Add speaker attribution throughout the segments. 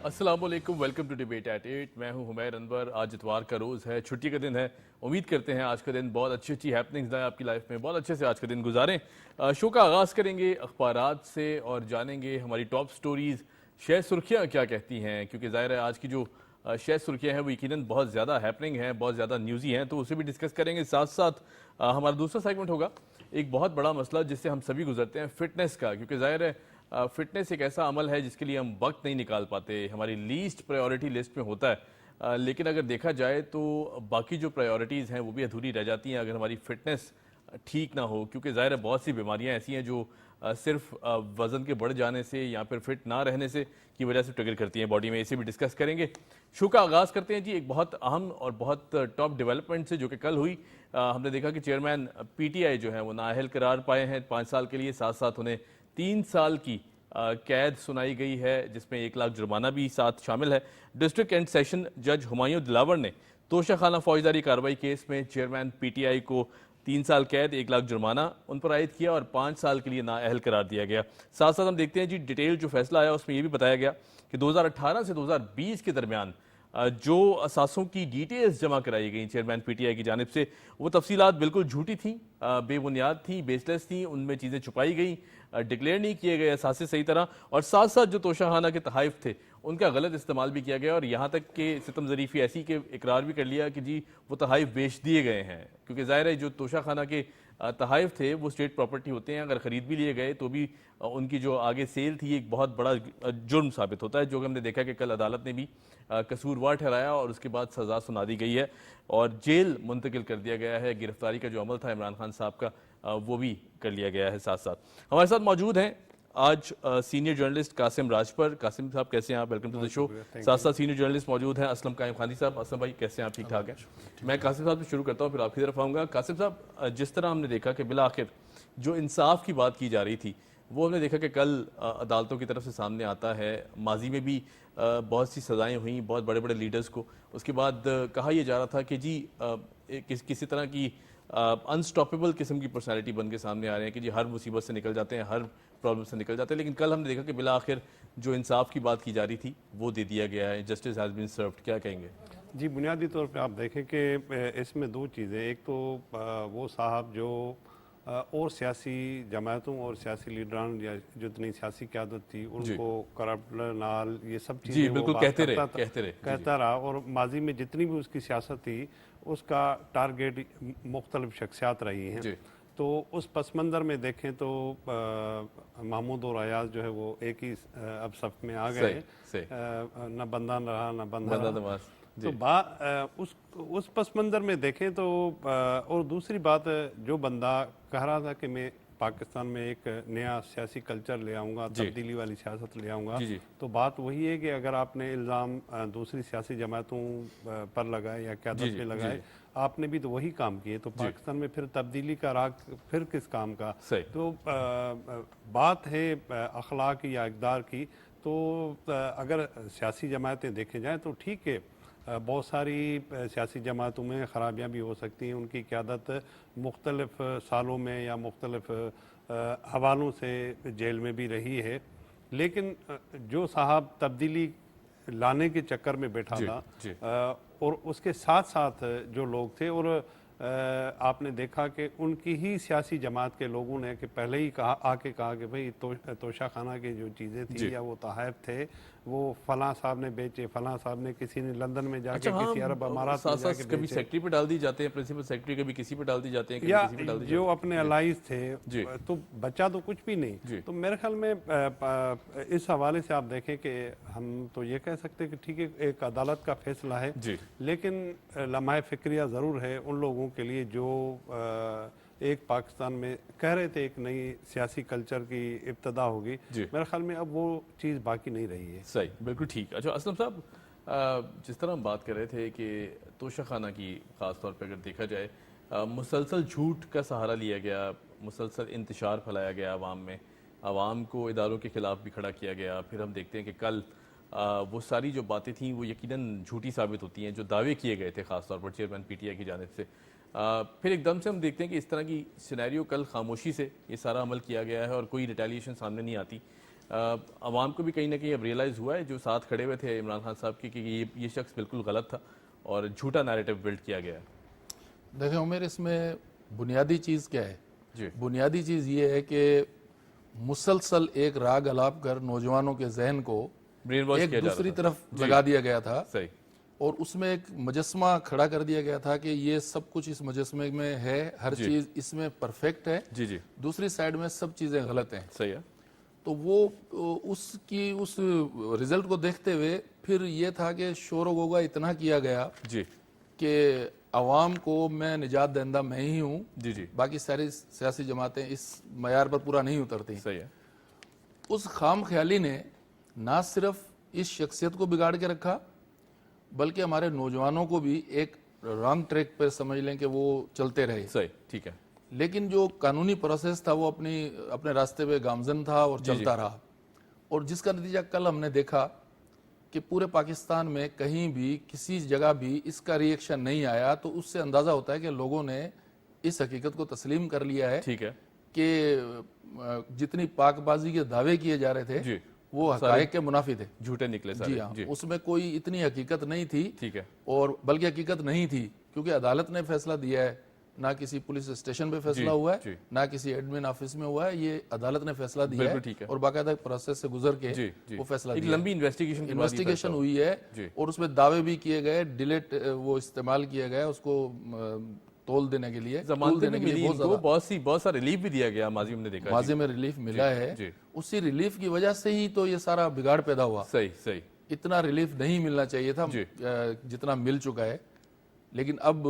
Speaker 1: السلام علیکم، welcome to debate at 8. میں ہوں حمیر انور. آج اتوار کا روز ہے، چھٹی کا دن ہے. امید کرتے ہیں آج کا دن بہت اچھی ہیپننگز آئیں آپ کی لائف میں، بہت اچھے سے آج کا دن گزاریں. شو کا آغاز کریں گے اخبارات سے اور جانیں گے ہماری ٹاپ سٹوریز شہ سرخیاں کیا کہتی ہیں، کیونکہ ظاہر ہے آج کی جو شہ سرخیاں ہیں وہ یقیناً بہت زیادہ ہیپننگ ہیں، بہت زیادہ نیوزی ہیں، تو اسے بھی ڈسکس کریں گے. ساتھ ساتھ ہمارا دوسرا سیگمنٹ ہوگا ایک بہت بڑا مسئلہ جس سے ہم سبھی گزرتے ہیں، فٹنس کا، کیونکہ ظاہر ہے فٹنس ایک ایسا عمل ہے جس کے لیے ہم وقت نہیں نکال پاتے، ہماری لیسٹ پرائیورٹی لسٹ میں ہوتا ہے، لیکن اگر دیکھا جائے تو باقی جو پرائیورٹیز ہیں وہ بھی ادھوری رہ جاتی ہیں اگر ہماری فٹنس ٹھیک نہ ہو، کیونکہ ظاہر ہے بہت سی بیماریاں ایسی ہیں جو صرف وزن کے بڑھ جانے سے یا پھر فٹ نہ رہنے سے کی وجہ سے ٹریگر کرتی ہیں باڈی میں. اسے بھی ڈسکس کریں گے. شو کا آغاز کرتے ہیں جی ایک بہت اہم اور بہت ٹاپ ڈیولپمنٹ سے جو کہ کل ہوئی. ہم نے دیکھا کہ چیئرمین پی ٹی آئی جو ہیں وہ نااہل قرار پائے ہیں 5 سال کے لیے، ساتھ ساتھ انہیں 3 سال کی قید سنائی گئی ہے جس میں 1 لاکھ جرمانہ بھی ساتھ شامل ہے. ڈسٹرکٹ اینڈ سیشن جج ہمایوں دلاور نے توشہ خانہ فوجداری کارروائی کیس میں چیئرمین پی ٹی آئی کو 3 سال قید 1 لاکھ جرمانہ ان پر عائد کیا اور 5 سال کے لیے نااہل قرار دیا گیا. ساتھ ساتھ ہم دیکھتے ہیں جی ڈیٹیل جو فیصلہ آیا اس میں یہ بھی بتایا گیا کہ 2018 سے 2020 کے درمیان جو اثاثوں کی ڈیٹیلز جمع کرائی گئیں چیئرمین پی ٹی آئی کی جانب سے وہ تفصیلات بالکل جھوٹی تھیں، بے بنیاد تھیں، بیس لیس تھیں، ان میں چیزیں چھپائی گئیں، ڈکلیئر نہیں کیے گئے اثاثے صحیح طرح، اور ساتھ ساتھ جو توشہ خانہ کے تحائف تھے ان کا غلط استعمال بھی کیا گیا، اور یہاں تک کہ ستم ظریفی ایسی کہ اقرار بھی کر لیا کہ جی وہ تحائف بیچ دیے گئے ہیں، کیونکہ ظاہر ہے جو توشہ خانہ کے تحائف تھے وہ اسٹیٹ پراپرٹی ہوتے ہیں، اگر خرید بھی لیے گئے تو بھی ان کی جو آگے سیل تھی ایک بہت بڑا جرم ثابت ہوتا ہے، جو کہ ہم نے دیکھا کہ کل عدالت نے بھی قصوروار ٹھہرایا اور اس کے بعد سزا سنا دی گئی ہے اور جیل منتقل کر دیا گیا ہے. گرفتاری کا جو عمل تھا عمران خان صاحب کا وہ بھی کر لیا گیا ہے. ساتھ ساتھ ہمارے ساتھ موجود ہیں آج سینئر جرنلسٹ قاسم راجپر. قاسم صاحب کیسے ہیں آپ؟ ویلکم ٹو دی شو. ساتھ ساتھ سینئر جرنلسٹ موجود ہیں اسلم قائم خانی صاحب. اسلم بھائی کیسے ہیں آپ؟ ٹھیک ٹھاک ہیں؟ میں قاسم صاحب سے شروع کرتا ہوں پھر آپ کی طرف آؤں گا. قاسم صاحب جس طرح ہم نے دیکھا کہ بالآخر جو انصاف کی بات کی جا رہی تھی وہ ہم نے دیکھا کہ کل عدالتوں کی طرف سے سامنے آتا ہے. ماضی میں بھی بہت سی سزائیں ہوئیں بہت بڑے بڑے لیڈرز کو، اس کے بعد کہا یہ جا رہا تھا کہ جی کسی طرح کی انسٹاپیبل قسم کی پرسنالٹی بن کے سامنے آ رہے ہیں کہ جی ہر مصیبت سے نکل جاتے ہیں، ہر پرابلم سے نکل جاتے ہیں، لیکن کل ہم نے دیکھا کہ بالآخر جو انصاف کی بات کی جا رہی تھی وہ دے دیا گیا ہے. Justice has been served. کیا کہیں گے؟
Speaker 2: جی بنیادی طور پہ آپ دیکھیں کہ اس میں 2 چیزیں، ایک تو وہ صاحب جو اور سیاسی جماعتوں اور سیاسی لیڈران یا جتنی سیاسی قیادت تھی ان کو کرپٹ نال یہ سب چیزیں وہ بات کہتا رہا، اور ماضی میں جتنی بھی اس کی سیاست تھی اس کا ٹارگیٹ مختلف شخصیات رہی ہیں. تو اس پس منظر میں دیکھیں تو محمود اور ایاز جو ہے وہ ایک ہی اب صف میں آ گئے، نہ بندہ رہا نہ بندہ رہا. تو اس پس منظر میں دیکھیں تو اور دوسری بات جو بندہ کہہ رہا تھا کہ میں پاکستان میں ایک نیا سیاسی کلچر لے آؤں گا، تبدیلی والی سیاست لے آؤں گا، تو بات وہی ہے کہ اگر آپ نے الزام دوسری سیاسی جماعتوں پر لگائے یا قیادت پہ لگائے، آپ نے بھی تو وہی کام کیے، تو پاکستان میں پھر تبدیلی کا راگ پھر کس کام کا؟ تو بات ہے اخلاق یا اقدار کی. تو اگر سیاسی جماعتیں دیکھیں جائیں تو ٹھیک ہے، بہت ساری سیاسی جماعتوں میں خرابیاں بھی ہو سکتی ہیں، ان کی قیادت مختلف سالوں میں یا مختلف حوالوں سے جیل میں بھی رہی ہے، لیکن جو صاحب تبدیلی لانے کے چکر میں بیٹھا تھا اور اس کے ساتھ ساتھ جو لوگ تھے، اور آپ نے دیکھا کہ ان کی ہی سیاسی جماعت کے لوگوں نے کہ پہلے ہی آ کے کہا کہ بھئی توشہ خانہ کی جو چیزیں تھیں یا وہ تحائف تھے وہ فلاں صاحب نے بیچے، فلاں صاحب نے کسی نے لندن میں جا کے کسی عرب امارات میں جا کے بیچے،
Speaker 1: کبھی سیکٹری پہ ڈال دی جاتے ہیں، پرنسپل سیکٹری کبھی کسی پہ ڈال دی جاتے ہیں،
Speaker 2: یا جو اپنے الائز تھے، تو بچہ تو کچھ بھی نہیں. تو میرے خیال میں اس حوالے سے آپ دیکھیں کہ ہم تو یہ کہہ سکتے ہیں کہ ٹھیک ہے ایک عدالت کا فیصلہ ہے، لیکن لمحہ فکریہ ضرور ہے ان لوگوں کے لیے جو ایک پاکستان میں کہہ رہے تھے ایک نئی سیاسی کلچر کی ابتدا ہوگی. میرے خیال میں اب وہ چیز باقی نہیں رہی ہے.
Speaker 1: صحیح، بالکل ٹھیک. اچھا اسلم صاحب جس طرح ہم بات کر رہے تھے کہ توشہ خانہ کی خاص طور پہ اگر دیکھا جائے مسلسل جھوٹ کا سہارا لیا گیا، مسلسل انتشار پھیلایا گیا عوام میں، عوام کو اداروں کے خلاف بھی کھڑا کیا گیا. پھر ہم دیکھتے ہیں کہ کل وہ ساری جو باتیں تھیں وہ یقیناً جھوٹی ثابت ہوتی ہیں جو دعوے کیے گئے تھے خاص طور پر چیئرمین پی ٹی آئی کی جانب سے. پھر ایک دم سے ہم دیکھتے ہیں کہ اس طرح کی سینیریو کل خاموشی سے یہ سارا عمل کیا گیا ہے اور کوئی ریٹیلیشن سامنے نہیں آتی. عوام کو بھی کہیں نہ کہیں اب ریئلائز ہوا ہے جو ساتھ کھڑے ہوئے تھے عمران خان صاحب کی کہ یہ شخص بالکل غلط تھا اور جھوٹا نیریٹو بلڈ کیا گیا ہے؟
Speaker 3: دیکھیں عمر، اس میں بنیادی چیز کیا ہے؟
Speaker 1: جی
Speaker 3: بنیادی چیز یہ ہے کہ مسلسل ایک راگ الاپ کر نوجوانوں کے ذہن کو
Speaker 1: برین واش
Speaker 3: ایک
Speaker 1: کیا جا رہا
Speaker 3: دوسری
Speaker 1: تھا۔
Speaker 3: طرف
Speaker 1: جی،
Speaker 3: لگا دیا گیا تھا،
Speaker 1: صحیح،
Speaker 3: اور اس میں ایک مجسمہ کھڑا کر دیا گیا تھا کہ یہ سب کچھ اس مجسمے میں ہے، ہر
Speaker 1: جی
Speaker 3: چیز اس میں پرفیکٹ ہے،
Speaker 1: جی جی
Speaker 3: دوسری سائیڈ میں سب چیزیں غلط ہیں۔
Speaker 1: صحیح ہے،
Speaker 3: تو وہ اس رزلٹ کو دیکھتے ہوئے پھر یہ تھا کہ شور و غوغا اتنا کیا گیا
Speaker 1: جی
Speaker 3: کہ عوام کو میں نجات دہندہ میں ہی ہوں،
Speaker 1: جی جی
Speaker 3: باقی ساری سیاسی جماعتیں اس معیار پر پورا نہیں اترتی۔
Speaker 1: صحیح ہے،
Speaker 3: اس خام خیالی نے نہ صرف اس شخصیت کو بگاڑ کے رکھا بلکہ ہمارے نوجوانوں کو بھی ایک رانگ ٹریک پہ سمجھ لیں کہ وہ چلتے رہے۔
Speaker 1: صحیح، ٹھیک ہے،
Speaker 3: لیکن جو قانونی پروسیس تھا وہ اپنے راستے پہ گامزن تھا اور چلتا رہا، اور جس کا نتیجہ کل ہم نے دیکھا کہ پورے پاکستان میں کہیں بھی کسی جگہ بھی اس کا ری ایکشن نہیں آیا، تو اس سے اندازہ ہوتا ہے کہ لوگوں نے اس حقیقت کو تسلیم کر لیا ہے
Speaker 1: ٹھیک ہے،
Speaker 3: کہ جتنی پاک بازی کے دعوے کیے جا رہے تھے
Speaker 1: جی
Speaker 3: وہ حقائق کے منافی تھے۔
Speaker 1: جھوٹے نکلے
Speaker 3: جی
Speaker 1: سارے،
Speaker 3: ہاں،
Speaker 1: جی
Speaker 3: اس میں کوئی اتنی حقیقت نہیں تھی،
Speaker 1: ٹھیک ہے،
Speaker 3: اور بلکہ حقیقت نہیں تھی کیونکہ عدالت نے فیصلہ دیا ہے، نہ کسی پولیس اسٹیشن پہ فیصلہ ہوا ہے،
Speaker 1: جی
Speaker 3: نہ کسی ایڈمن آفس میں ہوا ہے، یہ عدالت نے فیصلہ دیا
Speaker 1: بالکل
Speaker 3: ہے
Speaker 1: ٹھیک ہے،
Speaker 3: اور باقاعدہ پروسیس سے گزر کے
Speaker 1: جی جی
Speaker 3: وہ فیصلہ
Speaker 1: ایک
Speaker 3: دیا ہے۔
Speaker 1: لمبی انویسٹیگیشن کے بعد یہ
Speaker 3: انویسٹیگیشن
Speaker 1: فیصلہ
Speaker 3: ہوئی ہے
Speaker 1: جی
Speaker 3: اور اس میں دعوے بھی کیے گئے، ڈیلیٹ وہ استعمال کیا گیا اس کو تول دینے کے لیے، ٹول
Speaker 1: ضمانتیں
Speaker 3: دینے
Speaker 1: بھی
Speaker 3: کے
Speaker 1: ملی
Speaker 3: لیے
Speaker 1: ان کو، بہت سا ریلیف بھی دیا گیا ماضی میں نے دیکھا،
Speaker 3: ماضی میں ریلیف ملا ہے،
Speaker 1: جی
Speaker 3: اسی ریلیف کی وجہ سے ہی تو یہ سارا بگاڑ پیدا ہوا۔
Speaker 1: صحیح صحیح،
Speaker 3: اتنا ریلیف نہیں ملنا چاہیے تھا
Speaker 1: جی
Speaker 3: جتنا مل چکا ہے، لیکن اب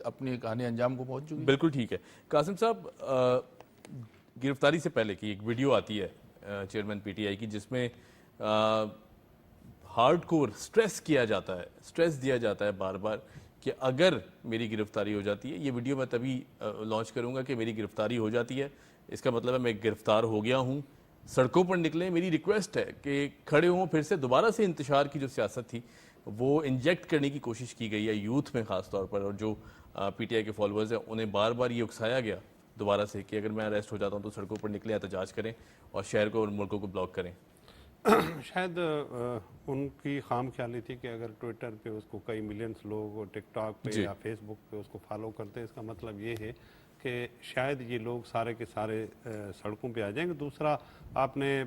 Speaker 3: اپنی کہانی انجام کو پہنچ چکی ہے۔
Speaker 1: بالکل ٹھیک ہے۔ قاسم صاحب، گرفتاری سے پہلے کی ایک ویڈیو آتی ہے چیئرمین پی ٹی آئی کی جس میں ہارڈ کور سٹریس کیا جاتا ہے، سٹریس دیا جاتا ہے بار بار کہ اگر میری گرفتاری ہو جاتی ہے، یہ ویڈیو میں تبھی لانچ کروں گا کہ میری گرفتاری ہو جاتی ہے، اس کا مطلب ہے میں گرفتار ہو گیا ہوں، سڑکوں پر نکلیں، میری ریکویسٹ ہے کہ کھڑے ہوں، پھر سے دوبارہ سے انتشار کی جو سیاست تھی وہ انجیکٹ کرنے کی کوشش کی گئی ہے یوتھ میں خاص طور پر، اور جو پی ٹی آئی کے فالوورز ہیں انہیں بار بار یہ اکسایا گیا دوبارہ سے کہ اگر میں اریسٹ ہو جاتا ہوں تو سڑکوں پر نکلیں، احتجاج کریں اور شہر کو اور ملکوں کو بلاک کریں۔
Speaker 2: شاید ان کی خام خیالی تھی کہ اگر ٹویٹر پہ اس کو کئی ملینز لوگ اور ٹک ٹاک پہ یا فیس بک پہ اس کو فالو کرتے ہیں، اس کا مطلب یہ ہے کہ شاید یہ لوگ سارے کے سارے سڑکوں پہ آ جائیں گے۔ دوسرا، آپ نے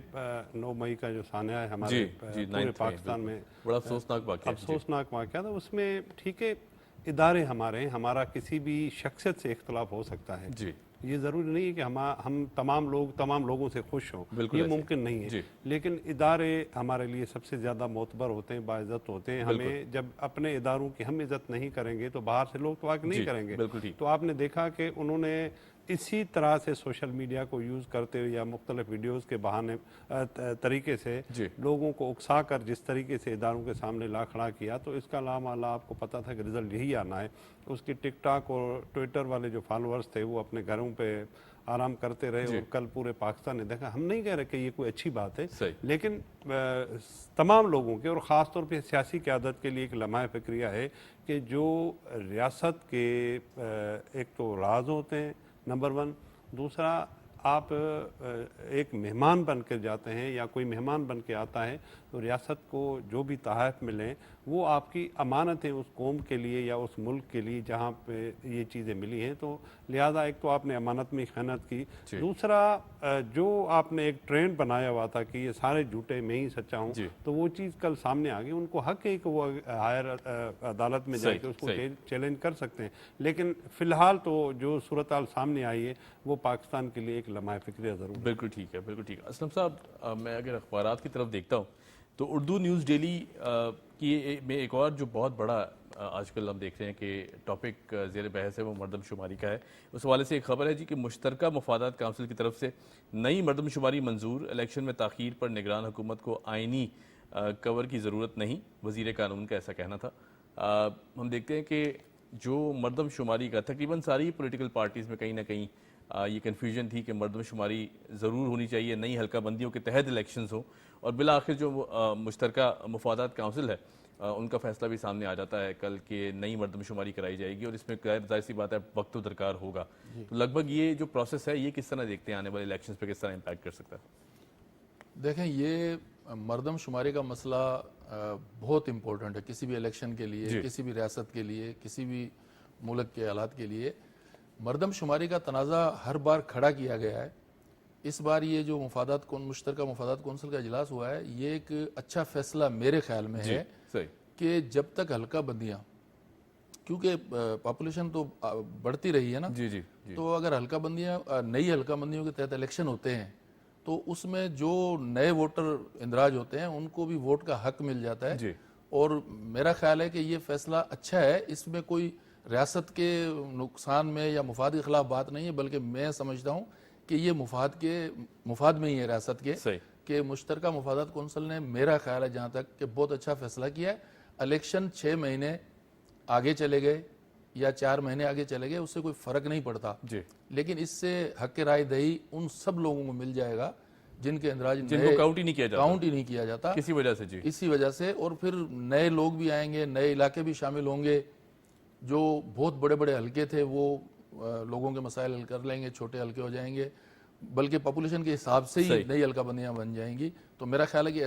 Speaker 2: 9 مئی کا جو سانحہ ہے ہمارے پورے پاکستان میں،
Speaker 1: بڑا افسوسناک واقعہ،
Speaker 2: افسوسناک واقعہ تھا، اس میں ٹھیک ہے ادارے ہمارے ہیں، ہمارا کسی بھی شخصیت سے اختلاف ہو سکتا ہے،
Speaker 1: جی
Speaker 2: یہ ضروری نہیں ہے کہ ہم تمام لوگوں سے خوش ہوں، یہ ممکن نہیں ہے، لیکن ادارے ہمارے لیے سب سے زیادہ معتبر ہوتے ہیں، باعزت ہوتے ہیں۔ ہمیں جب اپنے اداروں کی ہم عزت نہیں کریں گے تو باہر سے لوگ تو واقع نہیں کریں گے۔ تو آپ نے دیکھا کہ انہوں نے اسی طرح سے سوشل میڈیا کو یوز کرتے ہوئے یا مختلف ویڈیوز کے بہانے طریقے سے لوگوں کو اکسا کر جس طریقے سے اداروں کے سامنے لا کھڑا کیا، تو اس کا علامہ آپ کو پتا تھا کہ رزلٹ یہی آنا ہے۔ اس کی ٹک ٹاک اور ٹویٹر والے جو فالوورز تھے وہ اپنے گھروں پہ آرام کرتے رہے، اور کل پورے پاکستان نے دیکھا۔ ہم نہیں کہہ رہے کہ یہ کوئی اچھی بات ہے، لیکن تمام لوگوں کے اور خاص طور پہ سیاسی قیادت کے لیے ایک لمحہ فکریہ ہے کہ جو ریاست کے ایک تو راز ہوتے ہیں نمبر 1، دوسرا آپ ایک مہمان بن کر جاتے ہیں یا کوئی مہمان بن کے آتا ہے تو ریاست کو جو بھی تحائف ملیں وہ آپ کی امانت ہے اس قوم کے لیے یا اس ملک کے لیے جہاں پہ یہ چیزیں ملی ہیں، تو لہٰذا ایک تو آپ نے امانت میں خیانت کی، دوسرا جو آپ نے ایک ٹرینڈ بنایا ہوا تھا کہ یہ سارے جھوٹے میں ہی سچا ہوں، تو وہ چیز کل سامنے آ گئی۔ ان کو حق ہے کہ وہ ہائر عدالت میں جا کے اس کو چیلنج کر سکتے ہیں، لیکن فی الحال تو جو صورتحال سامنے آئی ہے وہ پاکستان کے لیے ایک لمحہ فکریہ ضرور ہے۔
Speaker 1: بالکل ٹھیک ہے، بالکل ٹھیک ہے۔ اسلم صاحب، میں اگر اخبارات کی طرف دیکھتا ہوں تو اردو نیوز ڈیلی کی میں ایک اور جو بہت بڑا آج کل ہم دیکھ رہے ہیں کہ ٹاپک زیر بحث ہے وہ مردم شماری کا ہے، اس حوالے سے ایک خبر ہے جی کہ مشترکہ مفادات کونسل کی طرف سے نئی مردم شماری منظور، الیکشن میں تاخیر پر نگران حکومت کو آئینی کور کی ضرورت نہیں، وزیر قانون کا ایسا کہنا تھا۔ ہم دیکھتے ہیں کہ جو مردم شماری کا تقریباً ساری پولیٹیکل پارٹیز میں کہیں نہ کہیں یہ کنفیوژن تھی کہ مردم شماری ضرور ہونی چاہیے، نئی حلقہ بندیوں کے تحت الیکشنز ہوں، اور بالآخر جو مشترکہ مفادات کونسل ہے ان کا فیصلہ بھی سامنے آ جاتا ہے کل کہ نئی مردم شماری کرائی جائے گی، اور اس میں ظاہر سی بات ہے وقت تو درکار ہوگا۔ تو لگ بھگ یہ جو پروسیس ہے یہ کس طرح دیکھتے ہیں آنے والے الیکشنز پہ کس طرح امپیکٹ کر سکتا ہے؟
Speaker 3: देखें, ये मर्दम शुमारी का मसला बहुत इम्पोर्टेंट है किसी भी इलेक्शन के लिए, किसी भी रियासत के लिए, किसी भी मुल्क के हालात के लिए। मर्दम शुमारी का तनाज़ा हर बार खड़ा किया गया है। इस बार ये जो मुश्तरका मुफादात कौंसिल का इजलास हुआ है, ये एक अच्छा फैसला मेरे ख्याल में है
Speaker 1: सही
Speaker 3: कि जब तक हल्का बंदियाँ, क्योंकि पॉपुलेशन तो बढ़ती रही है ना,
Speaker 1: जी जी जी
Speaker 3: तो अगर हल्का बंदियाँ नई हल्का बंदियों के तहत इलेक्शन होते हैं तो उसमें जो नए वोटर इंदराज होते हैं उनको भी वोट का हक मिल जाता है।
Speaker 1: जी
Speaker 3: और मेरा ख्याल है कि ये फैसला अच्छा है, इसमें कोई रियासत के नुकसान में या मुफाद के खिलाफ बात नहीं है, बल्कि मैं समझता हूँ कि ये मुफाद में ही है रियासत के
Speaker 1: सही
Speaker 3: कि मुश्तरका मुफादात कौंसिल ने, मेरा ख्याल है जहाँ तक, कि बहुत अच्छा फैसला किया है। इलेक्शन 6 महीने आगे चले गए या 4 महीने आगे चले गए, उससे कोई फ़र्क नहीं पड़ता,
Speaker 1: जी
Speaker 3: लेकिन इससे हक राय दही उन सब लोगों को मिल जाएगा जिनके इंदराज
Speaker 1: जिनको काउंट ही नहीं किया जाता
Speaker 3: काउंट ही नहीं किया जाता
Speaker 1: किसी वजह से। जी
Speaker 3: इसी वजह से। और फिर नए लोग भी आएंगे, नए इलाके भी शामिल होंगे, जो बहुत बड़े बड़े हलके थे वो लोगों के मसाइल हल कर लेंगे, छोटे हलके हो जाएंगे, बल्कि पॉपुलेशन के हिसाब से ही नई हल्का बंदियाँ बन जाएंगी। तो मेरा ख्याल है कि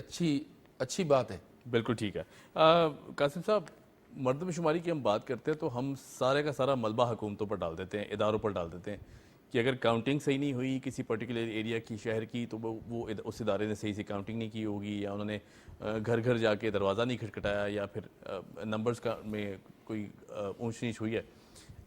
Speaker 3: अच्छी बात है।
Speaker 1: बिल्कुल ठीक है। कासिम साहब, मर्दमशुमारी की हम बात करते हैं तो हम सारे का सारा मलबा हुकूमतों पर डाल देते हैं, इदारों पर डाल देते हैं कि अगर काउंटिंग सही नहीं हुई किसी पर्टिकुलर एरिया की, शहर की, तो वो उस इदारे ने सही से काउंटिंग नहीं की होगी, या उन्होंने घर घर जाके दरवाज़ा नहीं खटखटाया, या फिर नंबर्स का में कोई ऊंच नीच हुई है।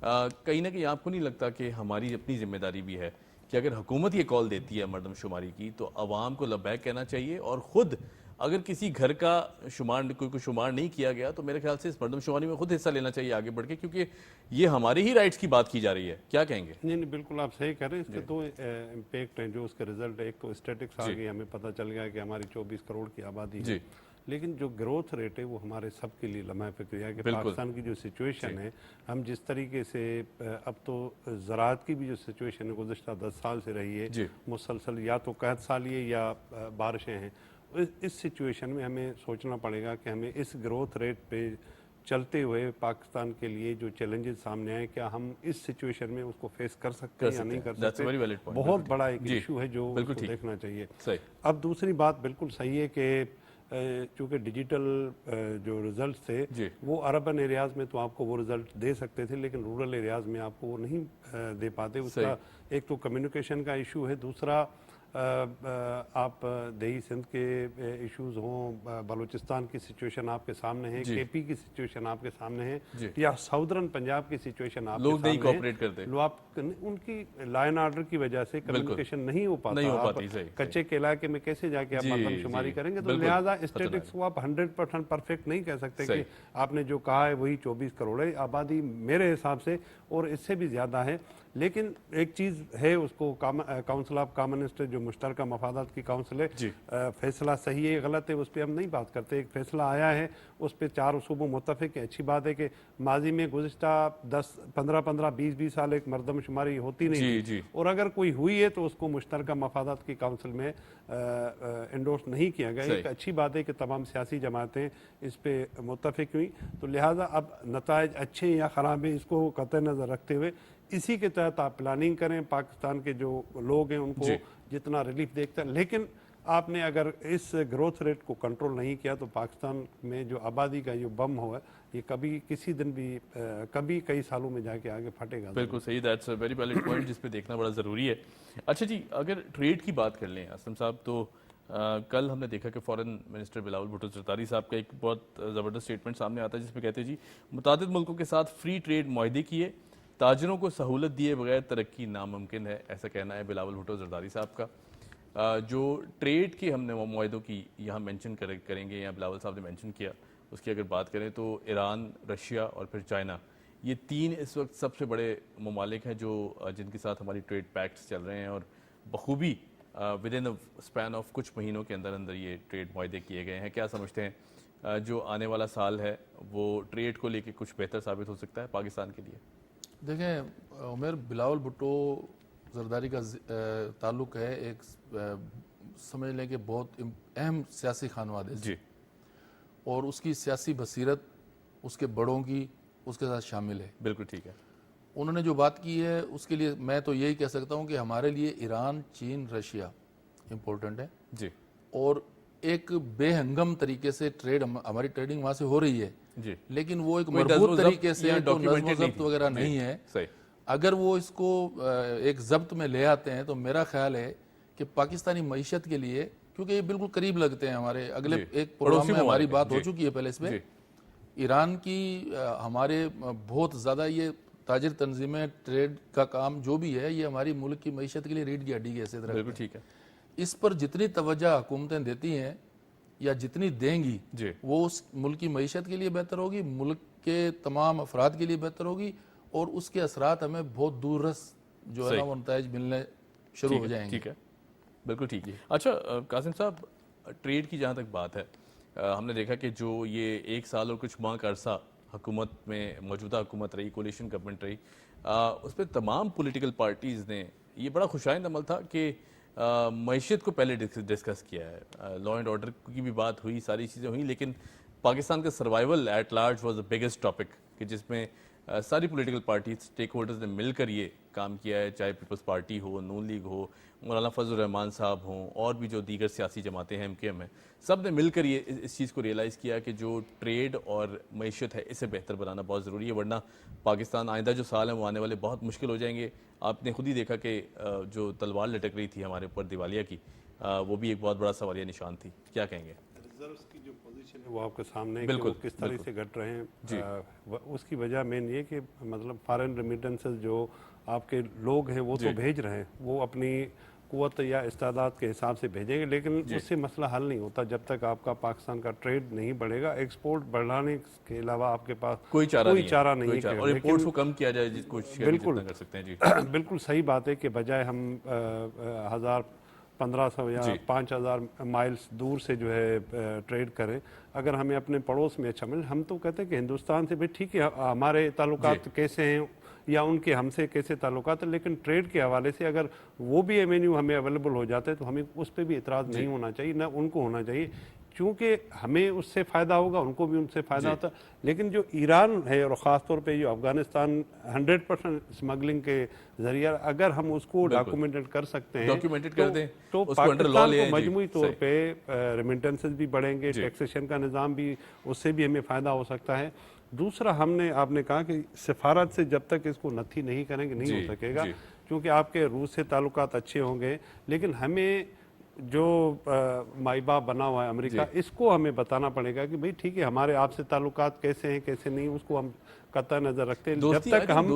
Speaker 1: कहीं ना कहीं आपको नहीं लगता कि हमारी अपनी जिम्मेदारी भी है कि अगर हुकूमत ये कॉल देती है मर्दमशुमारी की तो आवाम को लब्बैक कहना चाहिए, और ख़ुद अगर किसी घर का कोई शुमार नहीं किया गया तो मेरे ख्याल से इस मर्दमशुमारी में खुद हिस्सा लेना चाहिए आगे बढ़ के, क्योंकि ये हमारी ही राइट्स की बात की जा रही है। क्या कहेंगे?
Speaker 2: नहीं, बिल्कुल आप सही कह रहे हैं। इसके दो इम्पैक्ट हैं जो उसके रिजल्ट है। एक तो स्टैटिक्स आ गई, हमें पता चल गया कि हमारी 24 करोड़ की आबादी है, लेकिन जो ग्रोथ रेट है वो हमारे सब के लिए लम्हा फिक्र है कि पाकिस्तान की जो सिचुएशन है, हम जिस तरीके से अब तो ज़राअत की भी जो सिचुएशन है गुज़श्ता 10 साल से रही है मुसलसल, या तो कहत साली है या बारिशें हैं, इस सिचुएशन में हमें सोचना पड़ेगा कि हमें इस ग्रोथ रेट पे चलते हुए पाकिस्तान के लिए जो चैलेंजेस सामने आए, क्या हम इस सिचुएशन में उसको फेस कर सकते हैं या नहीं कर सकते। बहुत बड़ा एक इशू है जो उसको देखना चाहिए। अब दूसरी बात बिल्कुल सही है कि चूँकि डिजिटल जो रिजल्ट थे वो अर्बन एरियाज़ में तो आपको वो रिजल्ट दे सकते थे, लेकिन रूरल एरियाज़ में आपको वो नहीं दे पाते। उसका एक तो कम्युनिकेशन का इशू है, दूसरा आप देही सिंध के इश्यूज हों, बलूचिस्तान की सिचुएशन आपके सामने है, केपी की सिचुएशन आपके सामने है, या साउदर्न पंजाब की सिचुएशन आपके
Speaker 1: लोग नहीं
Speaker 2: सामने
Speaker 1: कोऑपरेट करते,
Speaker 2: उनकी लाइन ऑर्डर की वजह से कम्युनिकेशन नहीं हो पाता। कच्चे के इलाके में कैसे जाके आप मर्दमशुमारी करेंगे? तो लिहाजा स्टेटिक्स को आप 100% परफेक्ट नहीं कह सकते कि आपने जो कहा है वही 24 करोड़ है। आबादी मेरे हिसाब से और इससे भी ज़्यादा है, लेकिन एक चीज़ है, उसको काउंसिल ऑफ कॉमन इंटरेस्ट जो मुश्तरका मफादात की काउंसिल है, फैसला सही है गलत है उस पर हम नहीं बात करते। एक फैसला आया है उस पर 4 सूबों मुत्तफिक है। अच्छी बात है कि माजी में गुज़श्ता 10-15-20 साल एक मर्दमशुमारी होती नहीं थी, और अगर कोई हुई है तो उसको मुश्तरका मफादात की काउंसिल में इंडोर्स नहीं किया गया। एक अच्छी बात है कि तमाम सियासी जमातें इस पर मुत्तफिक हुई, तो लिहाजा अब नताइज अच्छे या ख़राब हैं इसको कतई नज़र रखते हुए इसी के तहत आप प्लानिंग करें। पाकिस्तान के जो लोग हैं उनको जितना रिलीफ देखता है, लेकिन आपने अगर इस ग्रोथ रेट को कंट्रोल नहीं किया तो पाकिस्तान में जो आबादी का जो बम हुआ ये कभी किसी दिन भी कभी कई सालों में जाके आगे फटेगा।
Speaker 1: बिल्कुल सही, that's a very valid point जिस पे देखना बड़ा ज़रूरी है। अच्छा जी, अगर ट्रेड की बात कर लें असलम साहब, तो कल हमने देखा कि फॉरेन मिनिस्टर बिलावल भुट्टो जरदारी साहब का एक बहुत ज़बरदस्त स्टेटमेंट सामने आता है जिसमें कहते हैं जी मुतादिद मुल्कों के साथ फ्री ट्रेड मुआहदे किए, ताजरों को सहूलत दिए बगैर तरक्की नामुमकिन है, ऐसा कहना है बिलावल भुट्टो जरदारी साहब का। जो ट्रेड के हमने मुआहदों की यहाँ मेंशन करेंगे या बिलावल साहब ने मेंशन किया, उसकी अगर बात करें तो ईरान, रशिया और फिर चाइना, ये 3 इस वक्त सबसे बड़े ममालिक हैं जो जिनके साथ हमारी ट्रेड पैक्ट्स चल रहे हैं, और बखूबी विद इन स्पैन ऑफ कुछ महीनों के अंदर अंदर ये ट्रेड मुआहदे किए गए हैं। क्या समझते हैं जो आने वाला साल है वो ट्रेड को लेके कुछ बेहतर साबित हो सकता है पाकिस्तान के लिए?
Speaker 3: देखें उमर, बिलावल भुट्टो जरदारी का ताल्लुक है एक समझ लें कि बहुत अहम सियासी खानवादे
Speaker 1: जी,
Speaker 3: और उसकी सियासी बसीरत उसके बड़ों की उसके साथ शामिल है।
Speaker 1: बिल्कुल ठीक है।
Speaker 3: उन्होंने जो बात की है उसके लिए मैं तो यही कह सकता हूँ कि हमारे लिए ईरान, चीन, रशिया इम्पोर्टेंट है
Speaker 1: जी,
Speaker 3: اور ایک بے ہنگم طریقے سے ہماری ٹریڈنگ وہاں سے ہو رہی ہے،
Speaker 1: جی
Speaker 3: لیکن وہ ایک
Speaker 1: کوئی نظم و
Speaker 3: مربوط
Speaker 1: ضبط
Speaker 3: طریقے سے
Speaker 1: یا
Speaker 3: تو نظم و
Speaker 1: documented نہیں
Speaker 3: ضبط
Speaker 1: تھی.
Speaker 3: وغیرہ
Speaker 1: جی،
Speaker 3: نہیں ہے.
Speaker 1: صحیح.
Speaker 3: اگر وہ اس کو ایک ضبط میں لے آتے ہیں تو میرا خیال ہے کہ پاکستانی معیشت کے لیے، کیونکہ یہ بالکل قریب لگتے ہیں ہمارے، اگلے
Speaker 1: جی،
Speaker 3: ایک پروگرام
Speaker 1: پڑوسی
Speaker 3: میں ہماری
Speaker 1: ممالک ہیں.
Speaker 3: بات ہو
Speaker 1: جی،
Speaker 3: چکی ہے پہلے اس میں،
Speaker 1: جی
Speaker 3: ایران کی ہمارے بہت زیادہ یہ تاجر تنظیمیں، ٹریڈ کا کام جو بھی ہے، یہ ہماری ملک کی معیشت کے لیے ریڑھ کی ہڈی کی حیثیت رکھتے
Speaker 1: بالکل
Speaker 3: ہیں.
Speaker 1: ٹھیک ہے.
Speaker 3: اس پر جتنی توجہ حکومتیں دیتی ہیں یا جتنی دیں گی،
Speaker 1: جی
Speaker 3: وہ اس ملک کی معیشت کے لیے بہتر ہوگی، ملک کے تمام افراد کے لیے بہتر ہوگی، اور اس کے اثرات ہمیں بہت دور رس جو ہے نا
Speaker 1: صحیح.
Speaker 3: وہ نتائج ملنے شروع ہو جائیں گے.
Speaker 1: ٹھیک ہے، بالکل ٹھیک. اچھا قاسم صاحب، ٹریڈ کی جہاں تک بات ہے، ہم نے دیکھا کہ جو یہ 1 سال اور کچھ ماہ کا عرصہ حکومت میں موجودہ حکومت رہی، کولیشن گورنمنٹ رہی، اس پہ تمام پولیٹیکل پارٹیز نے یہ بڑا خوشائند عمل تھا کہ معیشت کو پہلے ڈسکس کیا ہے. لا اینڈ آرڈر کی بھی بات ہوئی، ساری چیزیں ہوئیں، لیکن پاکستان کا survival at large was the biggest topic, کہ جس میں ساری پولیٹیکل پارٹیز، اسٹیک ہولڈرز نے مل کر یہ کام کیا ہے، چاہے پیپلز پارٹی ہو، نون لیگ ہو، مولانا فضل الرحمان صاحب ہوں، اور بھی جو دیگر سیاسی جماعتیں ہیں، MKM ہیں، سب نے مل کر یہ اس چیز کو ریئلائز کیا کہ جو ٹریڈ اور معیشت ہے اسے بہتر بنانا بہت ضروری ہے، ورنہ پاکستان آئندہ جو سال ہیں وہ آنے والے بہت مشکل ہو جائیں گے. آپ نے خود ہی دیکھا کہ جو تلوار لٹک رہی تھی ہمارے اوپر دیوالیہ کی، وہ بھی ایک بہت بڑا سوالیہ نشان تھی. کیا کہیں گے؟
Speaker 2: ریزروز کی جو پوزیشن ہے وہ آپ کے سامنے ہے کہ
Speaker 1: بالکل،
Speaker 2: وہ کس طرح سے گھٹ رہے ہیں.
Speaker 1: جی.
Speaker 2: اس کی وجہ مین یہ کہ مطلب فارن ریمیٹنسز جو آپ کے لوگ ہیں وہ تو بھیج رہے ہیں، وہ اپنی قوت یا استعداد کے حساب سے بھیجیں گے، لیکن اس سے مسئلہ حل نہیں ہوتا جب تک آپ کا پاکستان کا ٹریڈ نہیں بڑھے گا. ایکسپورٹ بڑھانے کے علاوہ آپ کے پاس
Speaker 1: کوئی چارہ نہیں ہے.
Speaker 2: کہ
Speaker 1: اور امپورٹس کو کم کیا جائے کوشش جتنا کر سکتے ہیں. جی
Speaker 2: بالکل صحیح بات ہے کہ بجائے ہم 1500 یا 5000 مائلز دور سے جو ہے ٹریڈ کریں، اگر ہمیں اپنے پڑوس میں اچھا مل، ہم تو کہتے ہیں کہ ہندوستان سے بھی ٹھیک ہے ہمارے تعلقات کیسے ہیں یا ان کے ہم سے کیسے تعلقات ہیں، لیکن ٹریڈ کے حوالے سے اگر وہ بھی ایوینیو ہمیں اویلیبل ہو جاتا ہے تو ہمیں اس پہ بھی اعتراض نہیں ہونا چاہیے، نہ ان کو ہونا چاہیے، چونکہ ہمیں اس سے فائدہ ہوگا، ان کو بھی ان سے فائدہ ہوتا ہے. لیکن جو ایران ہے اور خاص طور پہ جو افغانستان 100% اسمگلنگ کے ذریعہ اگر ہم اس کو ڈاکومنٹڈ کر سکتے ہیں تو پاکستان کو مجموعی طور پہ ریمیٹنسز بھی بڑھیں گے، ٹیکسیشن کا نظام بھی، اس سے بھی ہمیں فائدہ ہو سکتا ہے. دوسرا آپ نے کہا کہ سفارت سے جب تک اس کو نتھی نہیں کریں گے نہیں ہو سکے گا، کیونکہ آپ کے روس سے تعلقات اچھے ہوں گے، لیکن ہمیں جو مائی باپ بنا ہوا ہے امریکہ، اس کو ہمیں بتانا پڑے گا کہ بھئی ٹھیک ہے ہمارے آپ سے تعلقات کیسے ہیں کیسے نہیں، اس کو ہم قطع نظر رکھتے ہیں جب تک ہم،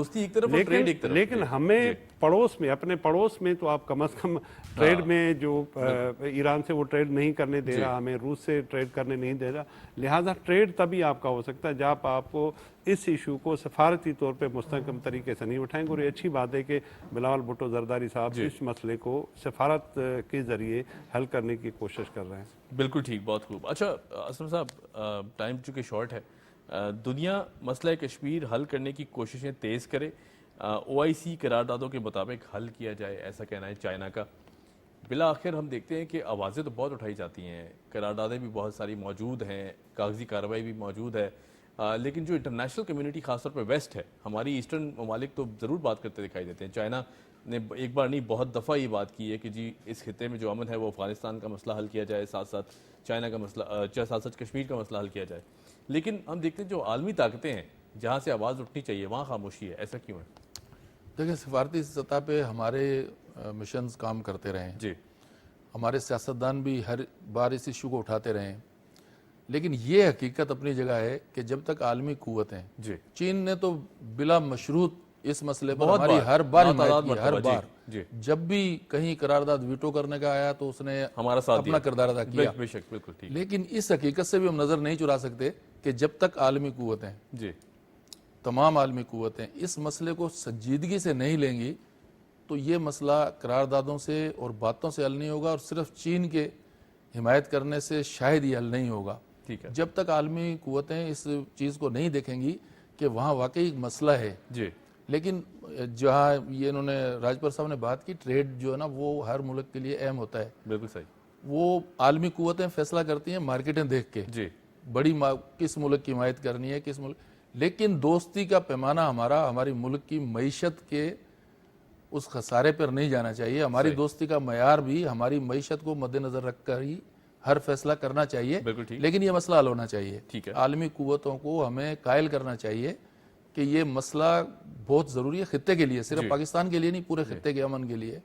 Speaker 2: لیکن ہمیں پڑوس میں، اپنے پڑوس میں تو آپ کم از کم ٹریڈ میں جو ایران سے وہ ٹریڈ نہیں کرنے دے رہا، ہمیں روس سے ٹریڈ کرنے نہیں دے رہا، لہٰذا ٹریڈ تبھی آپ کا ہو سکتا ہے جب آپ کو اس ایشو کو سفارتی طور پہ مستحکم طریقے سے نہیں اٹھائیں گے. اور یہ اچھی بات ہے کہ بلاول بھٹو زرداری صاحب اس مسئلے کو سفارت کے ذریعے حل کرنے کی کوشش کر رہے ہیں.
Speaker 1: بالکل ٹھیک، بہت خوب. اچھا اسلم صاحب، ٹائم چونکہ شارٹ ہے، دنیا مسئلہ کشمیر حل کرنے کی کوششیں تیز کرے، OIC قراردادوں کے مطابق حل کیا جائے، ایسا کہنا ہے چائنا کا. بالآخر ہم دیکھتے ہیں کہ آوازیں تو بہت اٹھائی جاتی ہیں، قراردادیں بھی بہت ساری موجود ہیں، کاغذی کارروائی بھی موجود ہے، لیکن جو انٹرنیشنل کمیونٹی خاص طور پہ ویسٹ ہے، ہماری ایسٹرن ممالک تو ضرور بات کرتے دکھائی دیتے ہیں. چائنا نے ایک بار نہیں بہت دفعہ یہ بات کی ہے کہ جی اس خطے میں جو امن ہے وہ افغانستان کا مسئلہ حل کیا جائے، ساتھ ساتھ چائنا کا مسئلہ، ساتھ ساتھ کشمیر کا مسئلہ حل کیا جائے. لیکن ہم دیکھتے ہیں جو عالمی طاقتیں ہیں جہاں سے آواز اٹھنی چاہیے وہاں خاموشی ہے. ایسا کیوں ہے؟
Speaker 3: دیکھیں، سفارتی سطح پہ ہمارے مشنز کام کرتے رہے ہیں،
Speaker 1: جی
Speaker 3: ہمارے سیاستدان بھی ہر بار اس ایشو کو اٹھاتے رہے ہیں، لیکن یہ حقیقت اپنی جگہ ہے کہ جب تک عالمی قوتیں، چین نے تو بلا مشروط اس مسئلے پر ہماری ہر بار حمایت کی، ہر بار جب بھی کہیں قرارداد ویٹو کرنے کا آیا تو اس نے اپنا کردار ادا کیا. لیکن اس حقیقت سے بھی ہم نظر نہیں چرا سکتے کہ جب تک عالمی قوتیں، تمام عالمی قوتیں اس مسئلے کو سنجیدگی سے نہیں لیں گی تو یہ مسئلہ قراردادوں سے اور باتوں سے حل نہیں ہوگا، اور صرف چین کے حمایت کرنے سے شاید یہ حل نہیں ہوگا. جب تک عالمی قوتیں اس چیز کو نہیں دیکھیں گی کہ وہاں واقعی ایک مسئلہ ہے. لیکن جہاں یہ انہوں نے راجپور صاحب نے بات کی، ٹریڈ جو ہے نا وہ ہر ملک کے لیے اہم ہوتا ہے.
Speaker 1: بالکل صحیح.
Speaker 3: وہ عالمی قوتیں فیصلہ کرتی ہیں مارکیٹیں دیکھ کے، بڑی کس ملک کی حمایت کرنی ہے، کس ملک، لیکن دوستی کا پیمانہ ہماری ملک کی معیشت کے اس خسارے پر نہیں جانا چاہیے. ہماری دوستی کا معیار بھی ہماری معیشت کو مد نظر رکھ کر ہی हर फैसला करना चाहिए,
Speaker 1: बिल्कुल ठीक।
Speaker 3: लेकिन ये मसला हल होना चाहिए।
Speaker 1: ठीक है।
Speaker 3: आलमी कुव्वतों को हमें कायल करना चाहिए कि ये मसला बहुत ज़रूरी है खित्ते के लिए, सिर्फ पाकिस्तान के लिए नहीं, पूरे खित्ते के अमन के लिए,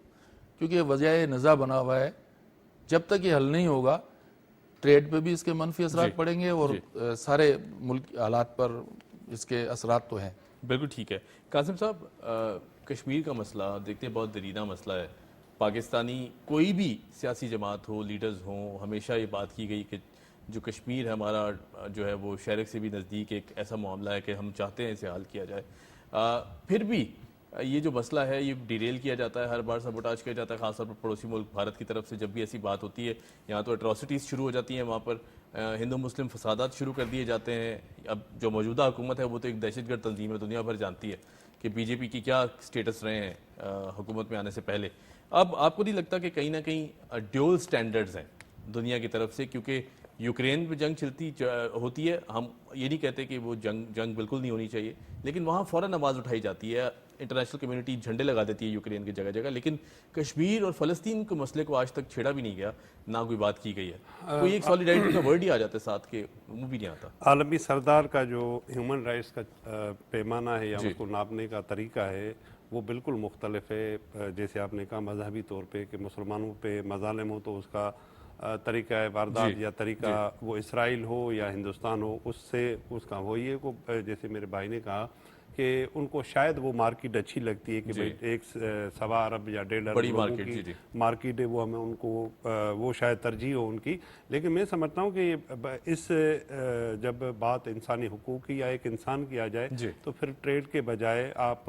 Speaker 3: क्योंकि ये वजह नज़ा बना हुआ है। जब तक ये हल नहीं होगा, ट्रेड पे भी इसके मनफी असरात पड़ेंगे और सारे मुल्क हालात पर इसके असरात तो हैं।
Speaker 1: बिल्कुल ठीक है। कासिम साहब, कश्मीर का मसला देखते हैं बहुत दरीना मसला है। पाकिस्तानी कोई भी सियासी जमात हो, लीडर्स हों, हमेशा ये बात की गई कि जो कश्मीर है हमारा जो है वो शहरक से भी नज़दीक एक ऐसा मामला है कि हम चाहते हैं इसे हल किया जाए। फिर भी ये जो मसला है ये डिरेल किया जाता है, हर बार सबोटाज किया जाता है, खासतौर पर पड़ोसी मुल्क भारत की तरफ से। जब भी ऐसी बात होती है यहाँ तो एट्रॉसिटीज़ शुरू हो जाती हैं, वहाँ पर हिंदू मुस्लिम फसादात शुरू कर दिए जाते हैं। अब जो मौजूदा हुकूमत है वो तो एक दहशतगर्द तंजीम है, दुनिया भर जानती है कि बीजेपी की क्या स्टेटस रहे हैं हुकूमत में आने से पहले। अब आपको नहीं लगता कि कहीं ना कहीं ड्यूल स्टैंडर्ड्स हैं दुनिया की तरफ से, क्योंकि यूक्रेन में जंग चलती होती है, हम ये नहीं कहते कि वो जंग बिल्कुल नहीं होनी चाहिए, लेकिन वहाँ फ़ौरन आवाज़ उठाई जाती है, इंटरनेशनल कम्युनिटी झंडे लगा देती है यूक्रेन की जगह जगह, लेकिन कश्मीर और फ़लस्तीन के मसले को आज तक छेड़ा भी नहीं गया, ना कोई बात की गई है। कोई एक सॉलिडारिटी का वर्ड ही आ जाता है साथ के, वो भी नहीं आता।
Speaker 2: आलमी सरदार का जो ह्यूमन राइट्स का पैमाना है या उसको नापने का तरीका है वो बिल्कुल मुख्तलिफ है। जैसे आपने कहा मजहबी तौर पे कि मुसलमानों पे मजालिम हो तो उसका तरीका है वारदात या तरीका वो इसराइल हो या हिंदुस्तान हो उससे उसका वो ये को जैसे मेरे भाई ने कहा कि उनको शायद वो मार्केट अच्छी लगती है कि भाई एक 1.25 अरब या 1.5 अरब लोगों की मार्केट है, वो हमें उनको वो शायद तरजीह हो उनकी। लेकिन मैं समझता हूँ कि इस जब बात इंसानी हुकूक की या एक इंसान की आ जाए तो फिर ट्रेड के बजाय आप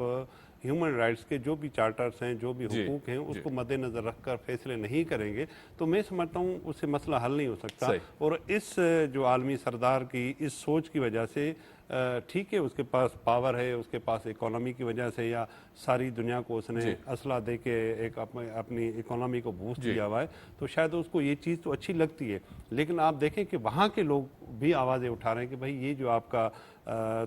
Speaker 2: ह्यूमन राइट्स के जो भी चार्टर्स हैं, जो भी हुकूक हैं, उसको मद्देनज़र रखकर फैसले नहीं करेंगे तो मैं समझता हूँ उससे मसला हल नहीं हो सकता। और इस जो आलमी सरदार की इस सोच की वजह से ठीक है, उसके पास पावर है, उसके पास इकोनॉमी की वजह से या सारी दुनिया को उसने असला दे के एक अपनी इकोनॉमी को बूस्ट दिया हुआ है, तो शायद उसको ये चीज़ तो अच्छी लगती है। लेकिन आप देखें कि वहाँ के लोग भी आवाज़ें उठा रहे हैं कि भाई ये जो आपका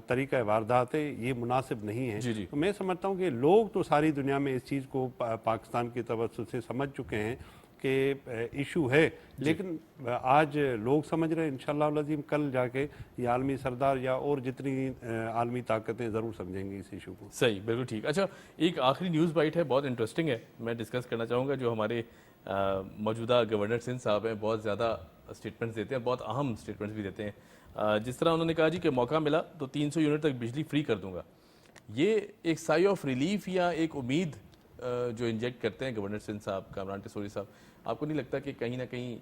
Speaker 2: तरीका वारदात है ये मुनासिब नहीं है। तो मैं समझता हूँ कि लोग तो सारी दुनिया में इस चीज़ को पाकिस्तान की तवज्जो से समझ चुके हैं कि इशू है, लेकिन आज लोग समझ रहे हैं, इंशाअल्लाह अज़ीम कल जाके ये आलमी सरदार या और जितनी आलमी ताकतें ज़रूर समझेंगी इस इशू को।
Speaker 1: सही, बिल्कुल ठीक। अच्छा, एक आखिरी न्यूज़ बाइट है, बहुत इंटरेस्टिंग है, मैं डिस्कस करना चाहूँगा। जो हमारे मौजूदा गवर्नर सिंध साहब हैं, बहुत ज़्यादा स्टेटमेंट्स देते हैं, बहुत अहम स्टेटमेंट्स भी देते हैं। जिस तरह उन्होंने कहा जी कि मौका मिला तो 300 यूनिट तक बिजली फ्री कर दूंगा। ये एक साई ऑफ रिलीफ या एक उम्मीद जो इंजेक्ट करते हैं गवर्नर सिंध साहब, कामरान टिसोरी साहब, आपको नहीं लगता कि कहीं ना कहीं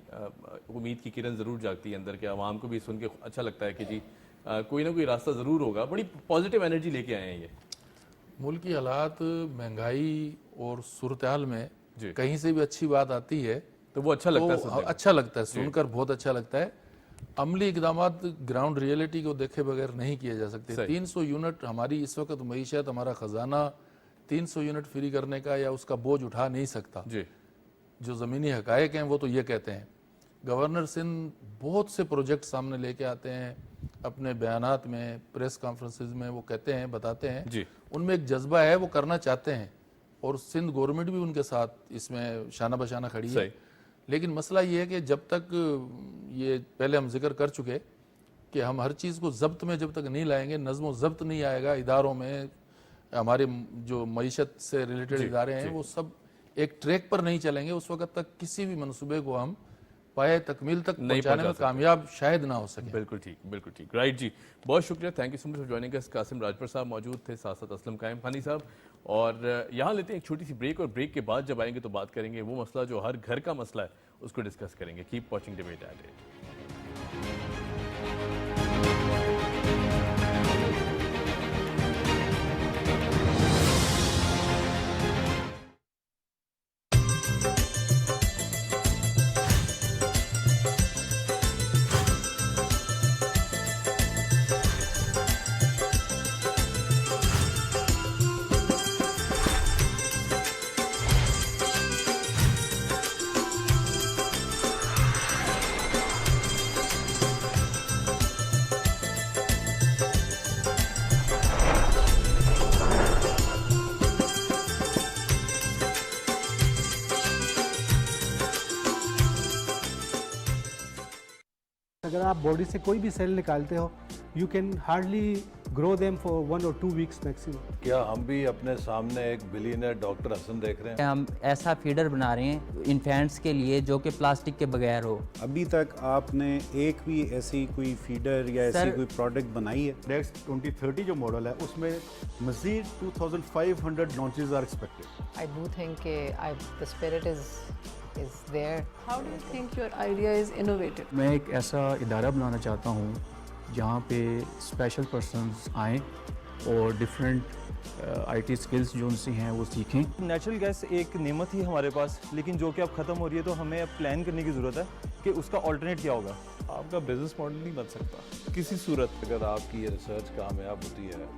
Speaker 1: उम्मीद की किरण ज़रूर जागती है अंदर के आवाम को भी सुन के अच्छा लगता है कि जी कोई ना कोई रास्ता ज़रूर होगा। बड़ी पॉजिटिव एनर्जी लेके आए हैं ये।
Speaker 3: मुल्क की हालात, महंगाई और सूरत हाल में कहीं से भी अच्छी बात आती है
Speaker 1: तो वो अच्छा लगता है,
Speaker 3: अच्छा लगता है सुनकर, बहुत अच्छा लगता है। अमली इकदामात ग्राउंड रियलिटी को देखे बगैर नहीं किए जा सकते। 300 यूनिट हमारी इस वक्त मईशत, हमारा खजाना 300 यूनिट फ्री करने का या उसका बोझ उठा नहीं सकता। जो ज़मीनी हकायक हैं वो तो ये कहते हैं। गवर्नर सिंध बहुत से प्रोजेक्ट सामने लेके आते हैं अपने बयानात में, प्रेस कॉन्फ्रेंसेज में, वो कहते हैं, बताते हैं, उनमें एक जज्बा है, वो करना चाहते हैं और सिंध गवर्नमेंट भी उनके साथ इसमें शाना बशाना खड़ी है। लेकिन मसला ये है कि जब तक ये पहले हम जिक्र कर चुके कि हम हर चीज़ को जब्त में जब तक नहीं लाएंगे, नज़्म जब्त नहीं आएगा इदारों में, हमारे जो मईशत से रिलेटेड इदारे हैं वो सब एक ट्रैक पर नहीं चलेंगे, उस वक्त तक किसी भी मनसूबे को हम पाए तकमील तक पहुंचाने में कामयाब शायद ना हो सके।
Speaker 1: बिल्कुल ठीक, बिल्कुल ठीक। राइट जी, बहुत शुक्रिया, thank you so much for joining us. Qasim Rajput साहब मौजूद थे, साथ साथ असलम कायम खानी साहब। और यहाँ लेते हैं एक छोटी सी ब्रेक, और ब्रेक के बाद जब आएंगे तो बात करेंगे वो मसला जो हर घर का मसला है, उसको डिस्कस करेंगे। Keep watching debate at 8।
Speaker 4: अगर आप बॉडी से कोई भी सेल निकालते हो, you can hardly grow them for 1 or 2 weeks maximum.
Speaker 5: क्या हम भी अपने सामने एक बिलियनर डॉक्टर हसन देख रहे हैं?
Speaker 6: हम ऐसा फीडर बना रहे हैं इन्फेंट्स के लिए जो कि प्लास्टिक के बगैर हो।
Speaker 7: अभी तक आपने एक भी ऐसी कोई फीडर या ऐसी कोई प्रोडक्ट बनाई है?
Speaker 8: नेक्स्ट 2030 जो मॉडल है उसमें मजीद 2500 launches are expected.
Speaker 9: I do think the spirit is there.
Speaker 10: How do you think your idea is innovative?
Speaker 11: मैं एक ऐसा इदारा बनाना चाहता हूँ जहाँ पे स्पेशल पर्सन्स आएँ और डिफरेंट आईटी स्किल्स जो उनसे हैं वो सीखें।
Speaker 12: नेचुरल गैस एक नेमत ही हमारे पास, लेकिन जो कि अब ख़त्म हो रही है, तो हमें अब प्लान करने की ज़रूरत है कि उसका ऑल्टरनेट क्या होगा।
Speaker 5: आपका बिजनेस मॉडल नहीं बन सकता किसी सूरत। अगर आपकी ये रिसर्च कामयाब होती है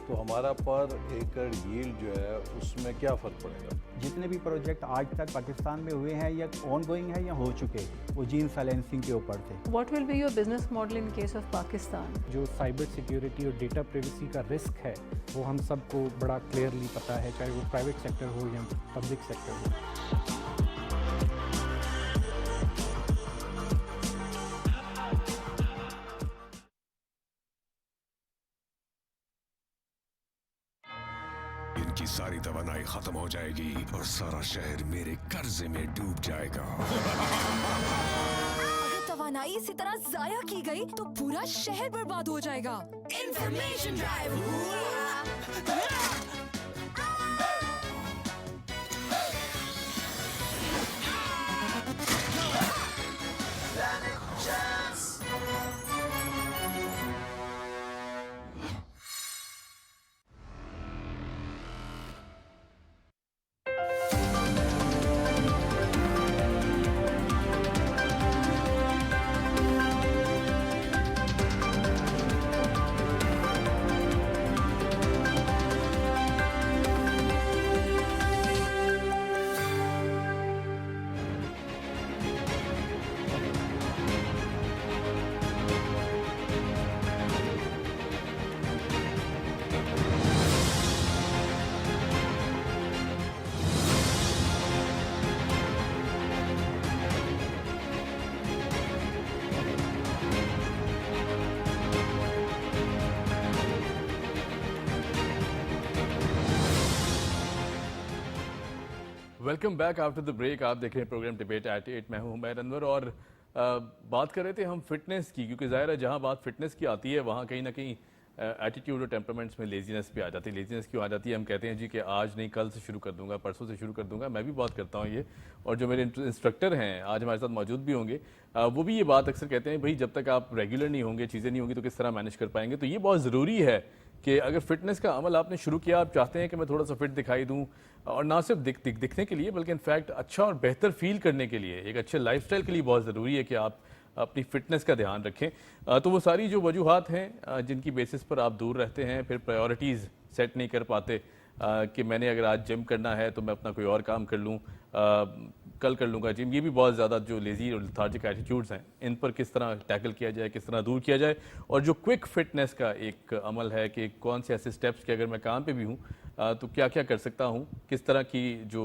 Speaker 5: तो हमारा पर एकड़ यील्ड जो है उसमें क्या फ़र्क पड़ेगा?
Speaker 13: जितने भी प्रोजेक्ट आज तक पाकिस्तान में हुए हैं या ऑन गोइंग है या हो चुके हैं, वो जीन साइलेंसिंग के ऊपर थे।
Speaker 10: What will be your business model in case of Pakistan?
Speaker 4: जो साइबर सिक्योरिटी और डेटा प्राइवेसी का रिस्क है वो हम सबको बड़ा क्लियरली पता है, चाहे वो प्राइवेट सेक्टर हो या पब्लिक सेक्टर हो।
Speaker 14: इनकी सारी तवानाई खत्म हो जाएगी और सारा शहर मेरे कर्जे में डूब जाएगा।
Speaker 15: अगर तवानाई इसी तरह जाया की गई तो पूरा शहर बर्बाद हो जाएगा। Information drive.
Speaker 1: Welcome back after the break. आप देख रहे हैं प्रोग्राम डिबेट एट 8। मैं हूं हुमैर अनवर और बात कर रहे थे हम फिटनेस की, क्योंकि ज़ाहिर है जहां बात फिटनेस की आती है वहां कहीं ना कहीं एटीट्यूड और टेम्परामेंट्स में लेजीनेस भी आ जाती है। लेजीनेस क्यों आ जाती है? हम कहते हैं जी कि आज नहीं कल से शुरू कर दूंगा, परसों से शुरू कर दूंगा। मैं भी बहुत करता हूँ ये, और जो मेरे इंस्ट्रक्टर हैं आज हमारे साथ मौजूद भी होंगे, वो भी ये बात अक्सर कहते हैं, भाई जब तक आप रेगुलर नहीं होंगे, चीज़ें नहीं होंगी तो किस तरह मैनेज कर पाएंगे। तो ये बहुत ज़रूरी है कि अगर फिटनेस का अमल आपने शुरू किया, आप चाहते हैं कि मैं थोड़ा सा फिट दिखाई दूं, और ना सिर्फ दिखने के लिए बल्कि इनफैक्ट अच्छा और बेहतर फील करने के लिए, एक अच्छे लाइफस्टाइल के लिए बहुत ज़रूरी है कि आप अपनी फिटनेस का ध्यान रखें। तो वो सारी जो वजूहात हैं जिनकी बेसिस पर आप दूर रहते हैं, फिर प्रायोरिटीज़ सेट नहीं कर पाते कि मैंने अगर आज जिम करना है तो मैं अपना कोई और काम कर लूँ, कल कर लूँगा जिम। ये भी बहुत ज़्यादा जो लेज़ी और लेथार्जिक एटीट्यूड्स हैं, इन पर किस तरह टैकल किया जाए, किस तरह दूर किया जाए। और जो क्विक फिटनेस का एक अमल है कि कौन से ऐसे स्टेप्स कि अगर मैं काम पे भी हूँ तो क्या क्या कर सकता हूँ, किस तरह की जो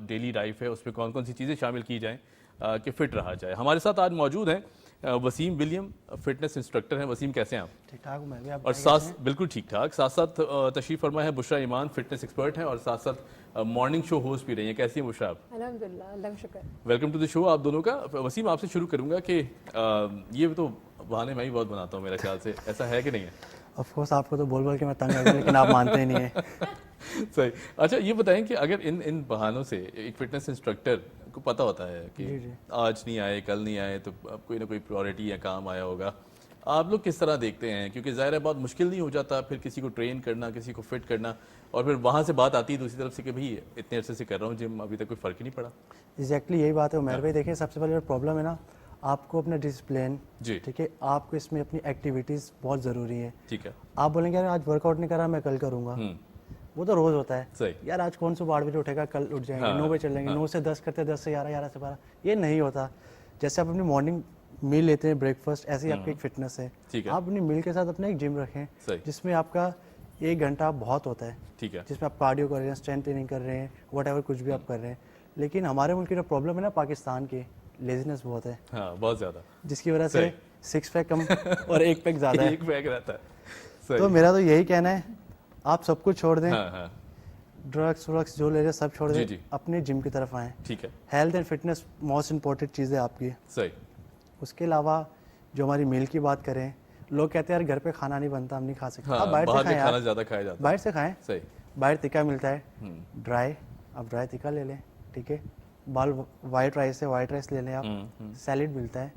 Speaker 1: डेली लाइफ है उसमें कौन कौन सी चीज़ें शामिल की जाएँ कि फ़िट रहा जाए। हमारे साथ आज मौजूद हैं वसीम विलियम, फिटनेस इंस्ट्रक्टर हैं। वसीम कैसे हैं आप?
Speaker 4: ठीक ठाक हूँ मैं भी। आप
Speaker 1: और साथ बिल्कुल ठीक ठाक। साथ साथ तशरीफ़ फरमा है बुशरा ईमान, फिटनेस एक्सपर्ट हैं और साथ साथ मॉर्निंग शो होस्ट भी रही हैं। कैसी हैं बुशरा आप?
Speaker 10: अल्हम्दुलिल्लाह, अल्लाह का शुक्र।
Speaker 1: वेलकम टू द शो आप दोनों का। वसीम आपसे शुरू करूंगा कि ये तो बहाने मैं ही बहुत बनाता हूँ मेरे ख्याल से, ऐसा है कि नहीं है?
Speaker 4: ऑफ कोर्स आपको तो बोल बोल के मैं तंग आ गया, लेकिन आप मानते ही नहीं है।
Speaker 1: सही। अच्छा ये बताएं कि अगर इन बहानों से एक फिटनेस इंस्ट्रक्टर को पता होता है कि आज नहीं आए, कल नहीं आए, तो कोई ना कोई प्रायोरिटी या काम आया होगा, आप लोग किस तरह देखते हैं? क्योंकि ज़ाहिर है बहुत मुश्किल नहीं हो जाता फिर किसी को ट्रेन करना, किसी को फिट करना, और फिर वहाँ से बात आती है दूसरी तरफ से कि भाई इतने अरसे से कर रहा हूँ जिम, अभी तक कोई फ़र्क ही नहीं पड़ा।
Speaker 4: एग्जैक्टली यही बात है उमर भाई। देखिए सबसे पहले प्रॉब्लम है ना, आपको अपना डिसिप्लिन, ठीक है, आपको इसमें अपनी एक्टिविटीज़ बहुत ज़रूरी है।
Speaker 1: ठीक है।
Speaker 4: आप बोलेंगे यार आज वर्कआउट नहीं करा, मैं कल करूँगा, वो तो रोज़ होता है।
Speaker 1: सही।
Speaker 4: यार आज कौन सा 8 बजे उठेगा, कल उठ जाएंगे, 9 बजे चलेंगे, 9 से 10 करते, 10 से 11, 11 से 12, ये नहीं होता। जैसे आप अपनी मॉर्निंग मील लेते हैं, ब्रेकफास्ट, ऐसे ही आपकी एक फिटनेस है। आप अपनी मील के साथ अपना एक जिम रखें जिसमें आपका 1 घंटा बहुत होता है,
Speaker 1: ठीक है,
Speaker 4: जिसमें आप कार्डियो कर रहे हैं, स्ट्रेंथ ट्रेनिंग कर रहे हैं, व्हाटएवर कुछ भी आप कर रहे हैं। लेकिन हमारे मुल्क की जो प्रॉब्लम है ना पाकिस्तान की, लेजीनेस बहुत है,
Speaker 1: हाँ, बहुत ज़्यादा,
Speaker 4: जिसकी वजह से 6 पैक कम और 1 पैक ज़्यादा है,
Speaker 1: 1 पैक रहता है।
Speaker 4: तो
Speaker 1: सही।
Speaker 4: मेरा तो यही कहना है, आप सब कुछ छोड़ दें,
Speaker 1: हाँ हाँ
Speaker 4: ड्रग्स व्रग्स जो ले रहे सब छोड़
Speaker 1: जी,
Speaker 4: दें,
Speaker 1: जी।
Speaker 4: अपने जिम की तरफ आएँ।
Speaker 1: ठीक है।
Speaker 4: Health and fitness most important चीज़ है आपकी।
Speaker 1: सही।
Speaker 4: उसके अलावा जो हमारी मील की बात करें, लोग कहते हैं यार घर पे खाना नहीं बनता, हम नहीं खा सकते।
Speaker 1: हाँ,
Speaker 4: आप बाहर से
Speaker 1: बाहर
Speaker 4: खाएं
Speaker 1: में
Speaker 4: यार,
Speaker 1: खाना ज़्यादा खाया जाता है।
Speaker 4: बाहर से खाएं।
Speaker 1: सही।
Speaker 4: बाहर टिक्का मिलता है ड्राई, आप ड्राई टिक्का ले लें, ठीक है। बाल वाइट राइस है, वाइट राइस ले लें आप, सैलेड मिलता है,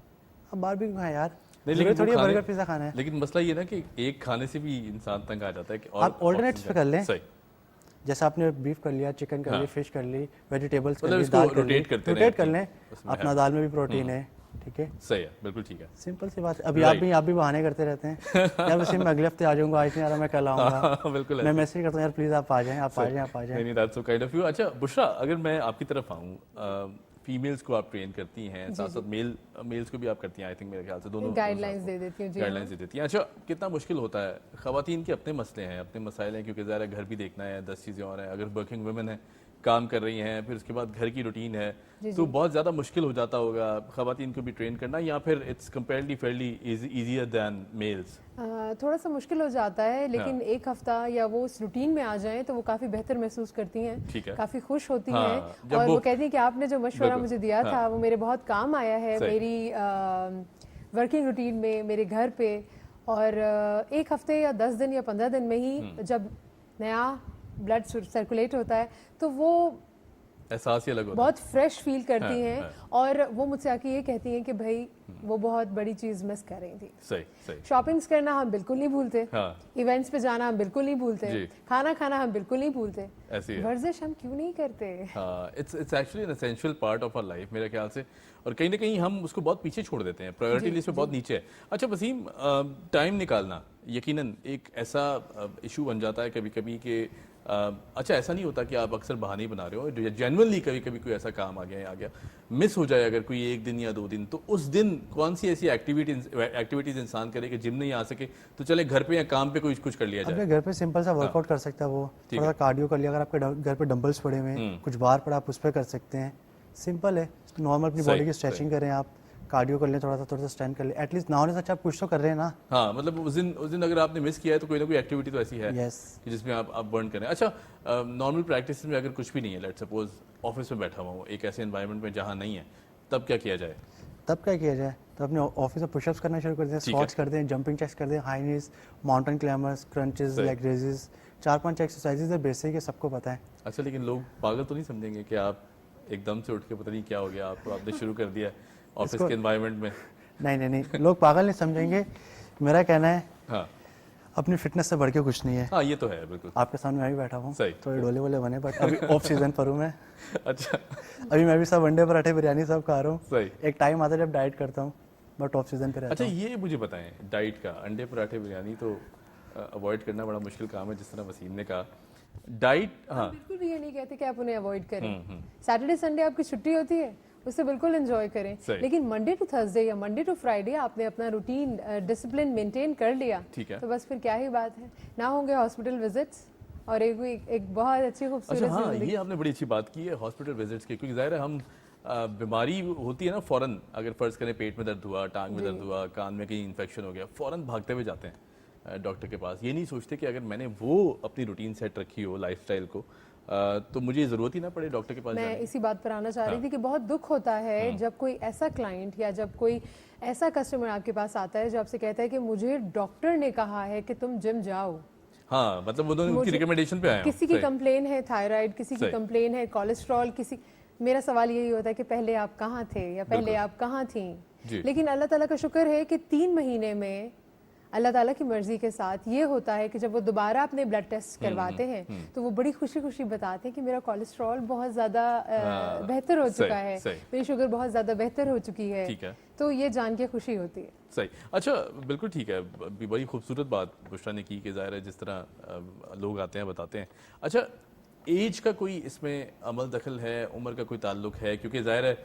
Speaker 4: आप बाहर भी खाएं यार,
Speaker 1: लेकिन
Speaker 4: थोड़ी
Speaker 1: वो
Speaker 4: बर्गर पिज़्ज़ा खाना है।
Speaker 1: लेकिन मसला ये ना कि एक खाने से भी इंसान तंग आ जाता है कि और
Speaker 4: आप ऑल्टरनेट्स पे कर लें।
Speaker 1: सही।
Speaker 4: जैसे आपने बीफ कर लिया, चिकन कर
Speaker 1: हाँ।
Speaker 4: लिया, फिश कर ली, वेजिटेबल्स कर
Speaker 1: मतलब
Speaker 4: ली,
Speaker 1: इसको
Speaker 4: दाल कर ली,
Speaker 1: रोटेट करते रहें
Speaker 4: रोटेट कर
Speaker 1: कि
Speaker 4: लें,
Speaker 1: उसमें
Speaker 4: अपना
Speaker 1: है।
Speaker 4: दाल में भी प्रोटीन है, ठीक है।
Speaker 1: सही है, बिल्कुल ठीक है।
Speaker 4: सिंपल सी बात है। अभी
Speaker 1: Right.
Speaker 4: आप भी बहाने करते रहते हैं यार, वैसे मैं अगले हफ्ते आ जाऊंगा, आज नहीं आ रहा, मैं कल आऊंगा।
Speaker 1: बिल्कुल
Speaker 4: मैं
Speaker 1: ऐसे।
Speaker 4: मैसेज करता हूँ यार प्लीज आप आ जाएं, आप आ जाएं, आप आ
Speaker 1: नहीं
Speaker 4: जाएं।
Speaker 1: नहीं, that's so kind of you. अच्छा बुशरा, अगर मैं आपकी तरफ आऊँ, फीमेल्स को आप ट्रेन करती हैं, साथ साथ मेल्स को भी आप करती हैं, आई थिंक मेरे ख्याल से दोनों
Speaker 9: गाइडलाइंस दे देती हूँ जी।
Speaker 1: गाइडलाइंस दे देती हैं। अच्छा, कितना मुश्किल होता है, ख़वातीन के अपने मसले हैं, अपने मसाइल हैं, क्योंकि ज़ाहिर है घर भी देखना है, 10 चीज़ें और हैं। अगर वर्किंग वुमेन है, काम कर रही हैं, फिर उसके बाद घर की रूटीन है, तो बहुत ज़्यादा मुश्किल हो जाता होगा ख़वातीन को भी ट्रेन करना, या फिर it's comparatively fairly easier than males?
Speaker 9: थोड़ा सा मुश्किल हो जाता है, लेकिन एक हफ्ता या वो उस रूटीन में आ जाएं तो वो काफ़ी बेहतर महसूस करती हैं,
Speaker 1: ठीक है।
Speaker 9: काफ़ी खुश होती
Speaker 1: हाँ,
Speaker 9: हैं,
Speaker 1: जब
Speaker 9: और
Speaker 1: वो-
Speaker 9: वो कहती हैं कि आपने जो मशवरा
Speaker 1: बिल्कुल,
Speaker 9: मुझे दिया
Speaker 1: हाँ।
Speaker 9: था वो मेरे बहुत काम आया है,
Speaker 1: सही।
Speaker 9: मेरी वर्किंग रूटीन में, मेरे घर पे। और एक हफ्ते या 10 दिन या 15 दिन में ही जब नया ब्लड सर्कुलेट होता है तो वो
Speaker 1: एहसास ही अलग होता है।
Speaker 9: बहुत फ्रेश फील करती
Speaker 1: हाँ,
Speaker 9: हैं,
Speaker 1: हाँ।
Speaker 9: और वो मुझसे आके ये कहती हैं कि भाई वो बहुत बड़ी चीज़ मिस कर रही थी।
Speaker 1: सही सही।
Speaker 9: शॉपिंग्स करना हम बिल्कुल नहीं भूलते,
Speaker 1: हाँ।
Speaker 9: इवेंट्स पे जाना हम बिल्कुल नहीं भूलते,
Speaker 1: जी।
Speaker 9: खाना खाना हम बिल्कुल नहीं भूलते,
Speaker 1: ऐसी है।
Speaker 9: वर्जिश हम क्यों नहीं करते?
Speaker 1: हाँ, it's actually an essential part of our life मेरे ख्याल से, और कहीं ना कहीं हम उसको बहुत पीछे छोड़ देते हैं, प्रायोरिटी लिस्ट में बहुत नीचे है। अच्छा वसीम, टाइम निकालना यकीनन एक ऐसा इशू बन जाता है कभी कभी कि अच्छा ऐसा नहीं होता कि आप अक्सर बहाने ही बना रहे हो, जेन्युइनली कभी कभी कोई ऐसा काम आ गया मिस हो जाए अगर कोई 1 दिन या 2 दिन, तो उस दिन कौन सी ऐसी एक्टिविटीज इंसान करे कि जिम नहीं आ सके तो चले घर पे या काम पे कुछ कर लिया जाए?
Speaker 4: अपने घर पे सिंपल सा वर्कआउट कर सकता है, वो
Speaker 1: ठीक
Speaker 4: थोड़ा
Speaker 1: है।
Speaker 4: कार्डियो कर लिया, अगर आपके घर पे डंबल्स पड़े हुए हैं, कुछ बार पड़ा आप उस पर कर सकते हैं, सिंपल है। नॉर्मल अपनी
Speaker 1: सही,
Speaker 4: बॉडी की स्ट्रेचिंग करें, आप कार्डियो कर लें, थोड़ा सा स्ट्रेंथ कर लें, एटलीस्ट ना होने से अच्छा आप कुछ तो कर रहे हैं ना।
Speaker 1: हाँ, मतलब उस दिन अगर आपने मिस किया है तो कोई ना कोई एक्टिविटी तो ऐसी है
Speaker 4: Yes.
Speaker 1: कि जिसमें आप बर्न करें। अच्छा, नॉर्मल प्रैक्टिस में अगर कुछ भी नहीं है, लेट्स सपोज ऑफिस में बैठा हुआ हूँ एक ऐसे एनवायरनमेंट में जहाँ नहीं है, तब क्या किया जाए?
Speaker 4: तब क्या किया जाए, तो अपने ऑफिस में पुशअप्स करना शुरू कर दें,
Speaker 1: ठीक है।
Speaker 4: स्क्वाट्स कर दें, जंपिंग जैक्स कर दें, हाई नीज, माउंटेन क्लाइंबर्स, क्रंचेस,
Speaker 1: सही।
Speaker 4: लेग रेजेस, 4-5 एक्सरसाइजेज है, बेसिक है, सबको पता है।
Speaker 1: अच्छा, लेकिन लोग पागल तो नहीं समझेंगे कि आप एकदम से उठ के पता नहीं क्या हो गया आपको, आपने शुरू कर दिया ऑफिस
Speaker 4: इसको-
Speaker 1: के एनवायरनमेंट में?
Speaker 4: नहीं, लोग पागल नहीं समझेंगे। मेरा कहना है
Speaker 1: हाँ
Speaker 4: अपनी फिटनेस से बढ़ के कुछ नहीं है।
Speaker 1: हाँ, ये तो है बिल्कुल।
Speaker 4: आपके सामने मैं भी बैठा हूँ,
Speaker 1: सही।
Speaker 4: थोड़े डोले वोले बने, बट अभी ऑफ सीजन पर हूँ मैं।
Speaker 1: अच्छा
Speaker 4: अभी मैं भी सब अंडे पराठे बिरयानी सब खा रहा हूँ।
Speaker 1: सही।
Speaker 4: एक टाइम आता है जब डाइट करता हूँ, बट ऑफ सीजन पे रहता
Speaker 1: अच्छा,
Speaker 4: हूँ।
Speaker 1: ये मुझे बताएं, डाइट का अंडे पराठे बिरयानी तो अवॉइड करना बड़ा मुश्किल काम है, जिस तरह वसीम ने कहा डाइट। हाँ
Speaker 9: बिल्कुल भी ये नहीं कहते कि आप उन्हें अवॉइड करें। सैटरडे संडे आपकी छुट्टी होती है, उसे बिल्कुल एंजॉय करें,
Speaker 1: सही।
Speaker 9: लेकिन मंडे टू थर्सडे या मंडे टू फ्राइडे आपने अपना रूटीन डिसिप्लिन मेंटेन कर लिया,
Speaker 1: ठीक है।
Speaker 9: तो बस फिर क्या ही बात है, ना होंगे हॉस्पिटल विजिट्स और एक बहुत अच्छी खूबसूरत
Speaker 1: अच्छा, हाँ,
Speaker 9: जिंदगी।
Speaker 1: ये आपने बड़ी अच्छी बात की है हॉस्पिटल विजिट्स की, क्योंकि ज़ाहिर है हम बीमारी होती है ना, फ़ौरन अगर फ़र्ज़ करें पेट में दर्द हुआ, टांग में दर्द हुआ, कान में कहीं इन्फेक्शन हो गया, फ़ौरन भागते हुए जाते हैं डॉक्टर के पास। ये नहीं सोचते कि अगर मैंने वो अपनी रूटीन सेट रखी हो लाइफस्टाइल को, तो मुझे ज़रूरत ही ना पड़े डॉक्टर के पास
Speaker 9: मैं
Speaker 1: जाने की।
Speaker 9: इसी बात पर आना चाह रही थी कि बहुत दुख होता है जब कोई ऐसा क्लाइंट या जब कोई ऐसा कस्टमर आपके पास आता है जो आपसे कहता है कि मुझे डॉक्टर ने कहा है कि तुम जिम जाओ।
Speaker 1: हाँ, मतलब उन्होंने उनकी
Speaker 9: मुझे-
Speaker 1: रिकमेंडेशन पे आए हो।
Speaker 9: किसी की
Speaker 1: सही।
Speaker 9: कंप्लेन है थायराइड, किसी की
Speaker 1: सही।
Speaker 9: कंप्लेन है कोलेस्ट्रॉल, किसी, मेरा सवाल यही होता है कि पहले आप कहाँ थे या पहले
Speaker 1: बिल्कुल।
Speaker 9: आप कहाँ थी।
Speaker 1: जी।
Speaker 9: लेकिन अल्लाह ताला का शुक्र है कि 3 महीने में अल्लाह ताला की मर्जी के साथ ये होता है कि जब वो दोबारा अपने ब्लड टेस्ट करवाते हैं तो वो बड़ी खुशी खुशी बताते हैं कि मेरा कोलेस्ट्रॉल बहुत ज़्यादा बेहतर हो
Speaker 1: सही,
Speaker 9: चुका है,
Speaker 1: सही।
Speaker 9: मेरी शुगर बहुत ज़्यादा बेहतर हो चुकी है,
Speaker 1: ठीक है।
Speaker 9: तो ये जान के खुशी होती है।
Speaker 1: सही। अच्छा, बिल्कुल ठीक है, अभी बड़ी खूबसूरत बात बुशरा ने की कि ज़ाहिर है जिस तरह लोग आते हैं बताते हैं। अच्छा, एज का कोई इसमें अमल दखल है, उम्र का कोई ताल्लुक है? क्योंकि ज़ाहिर है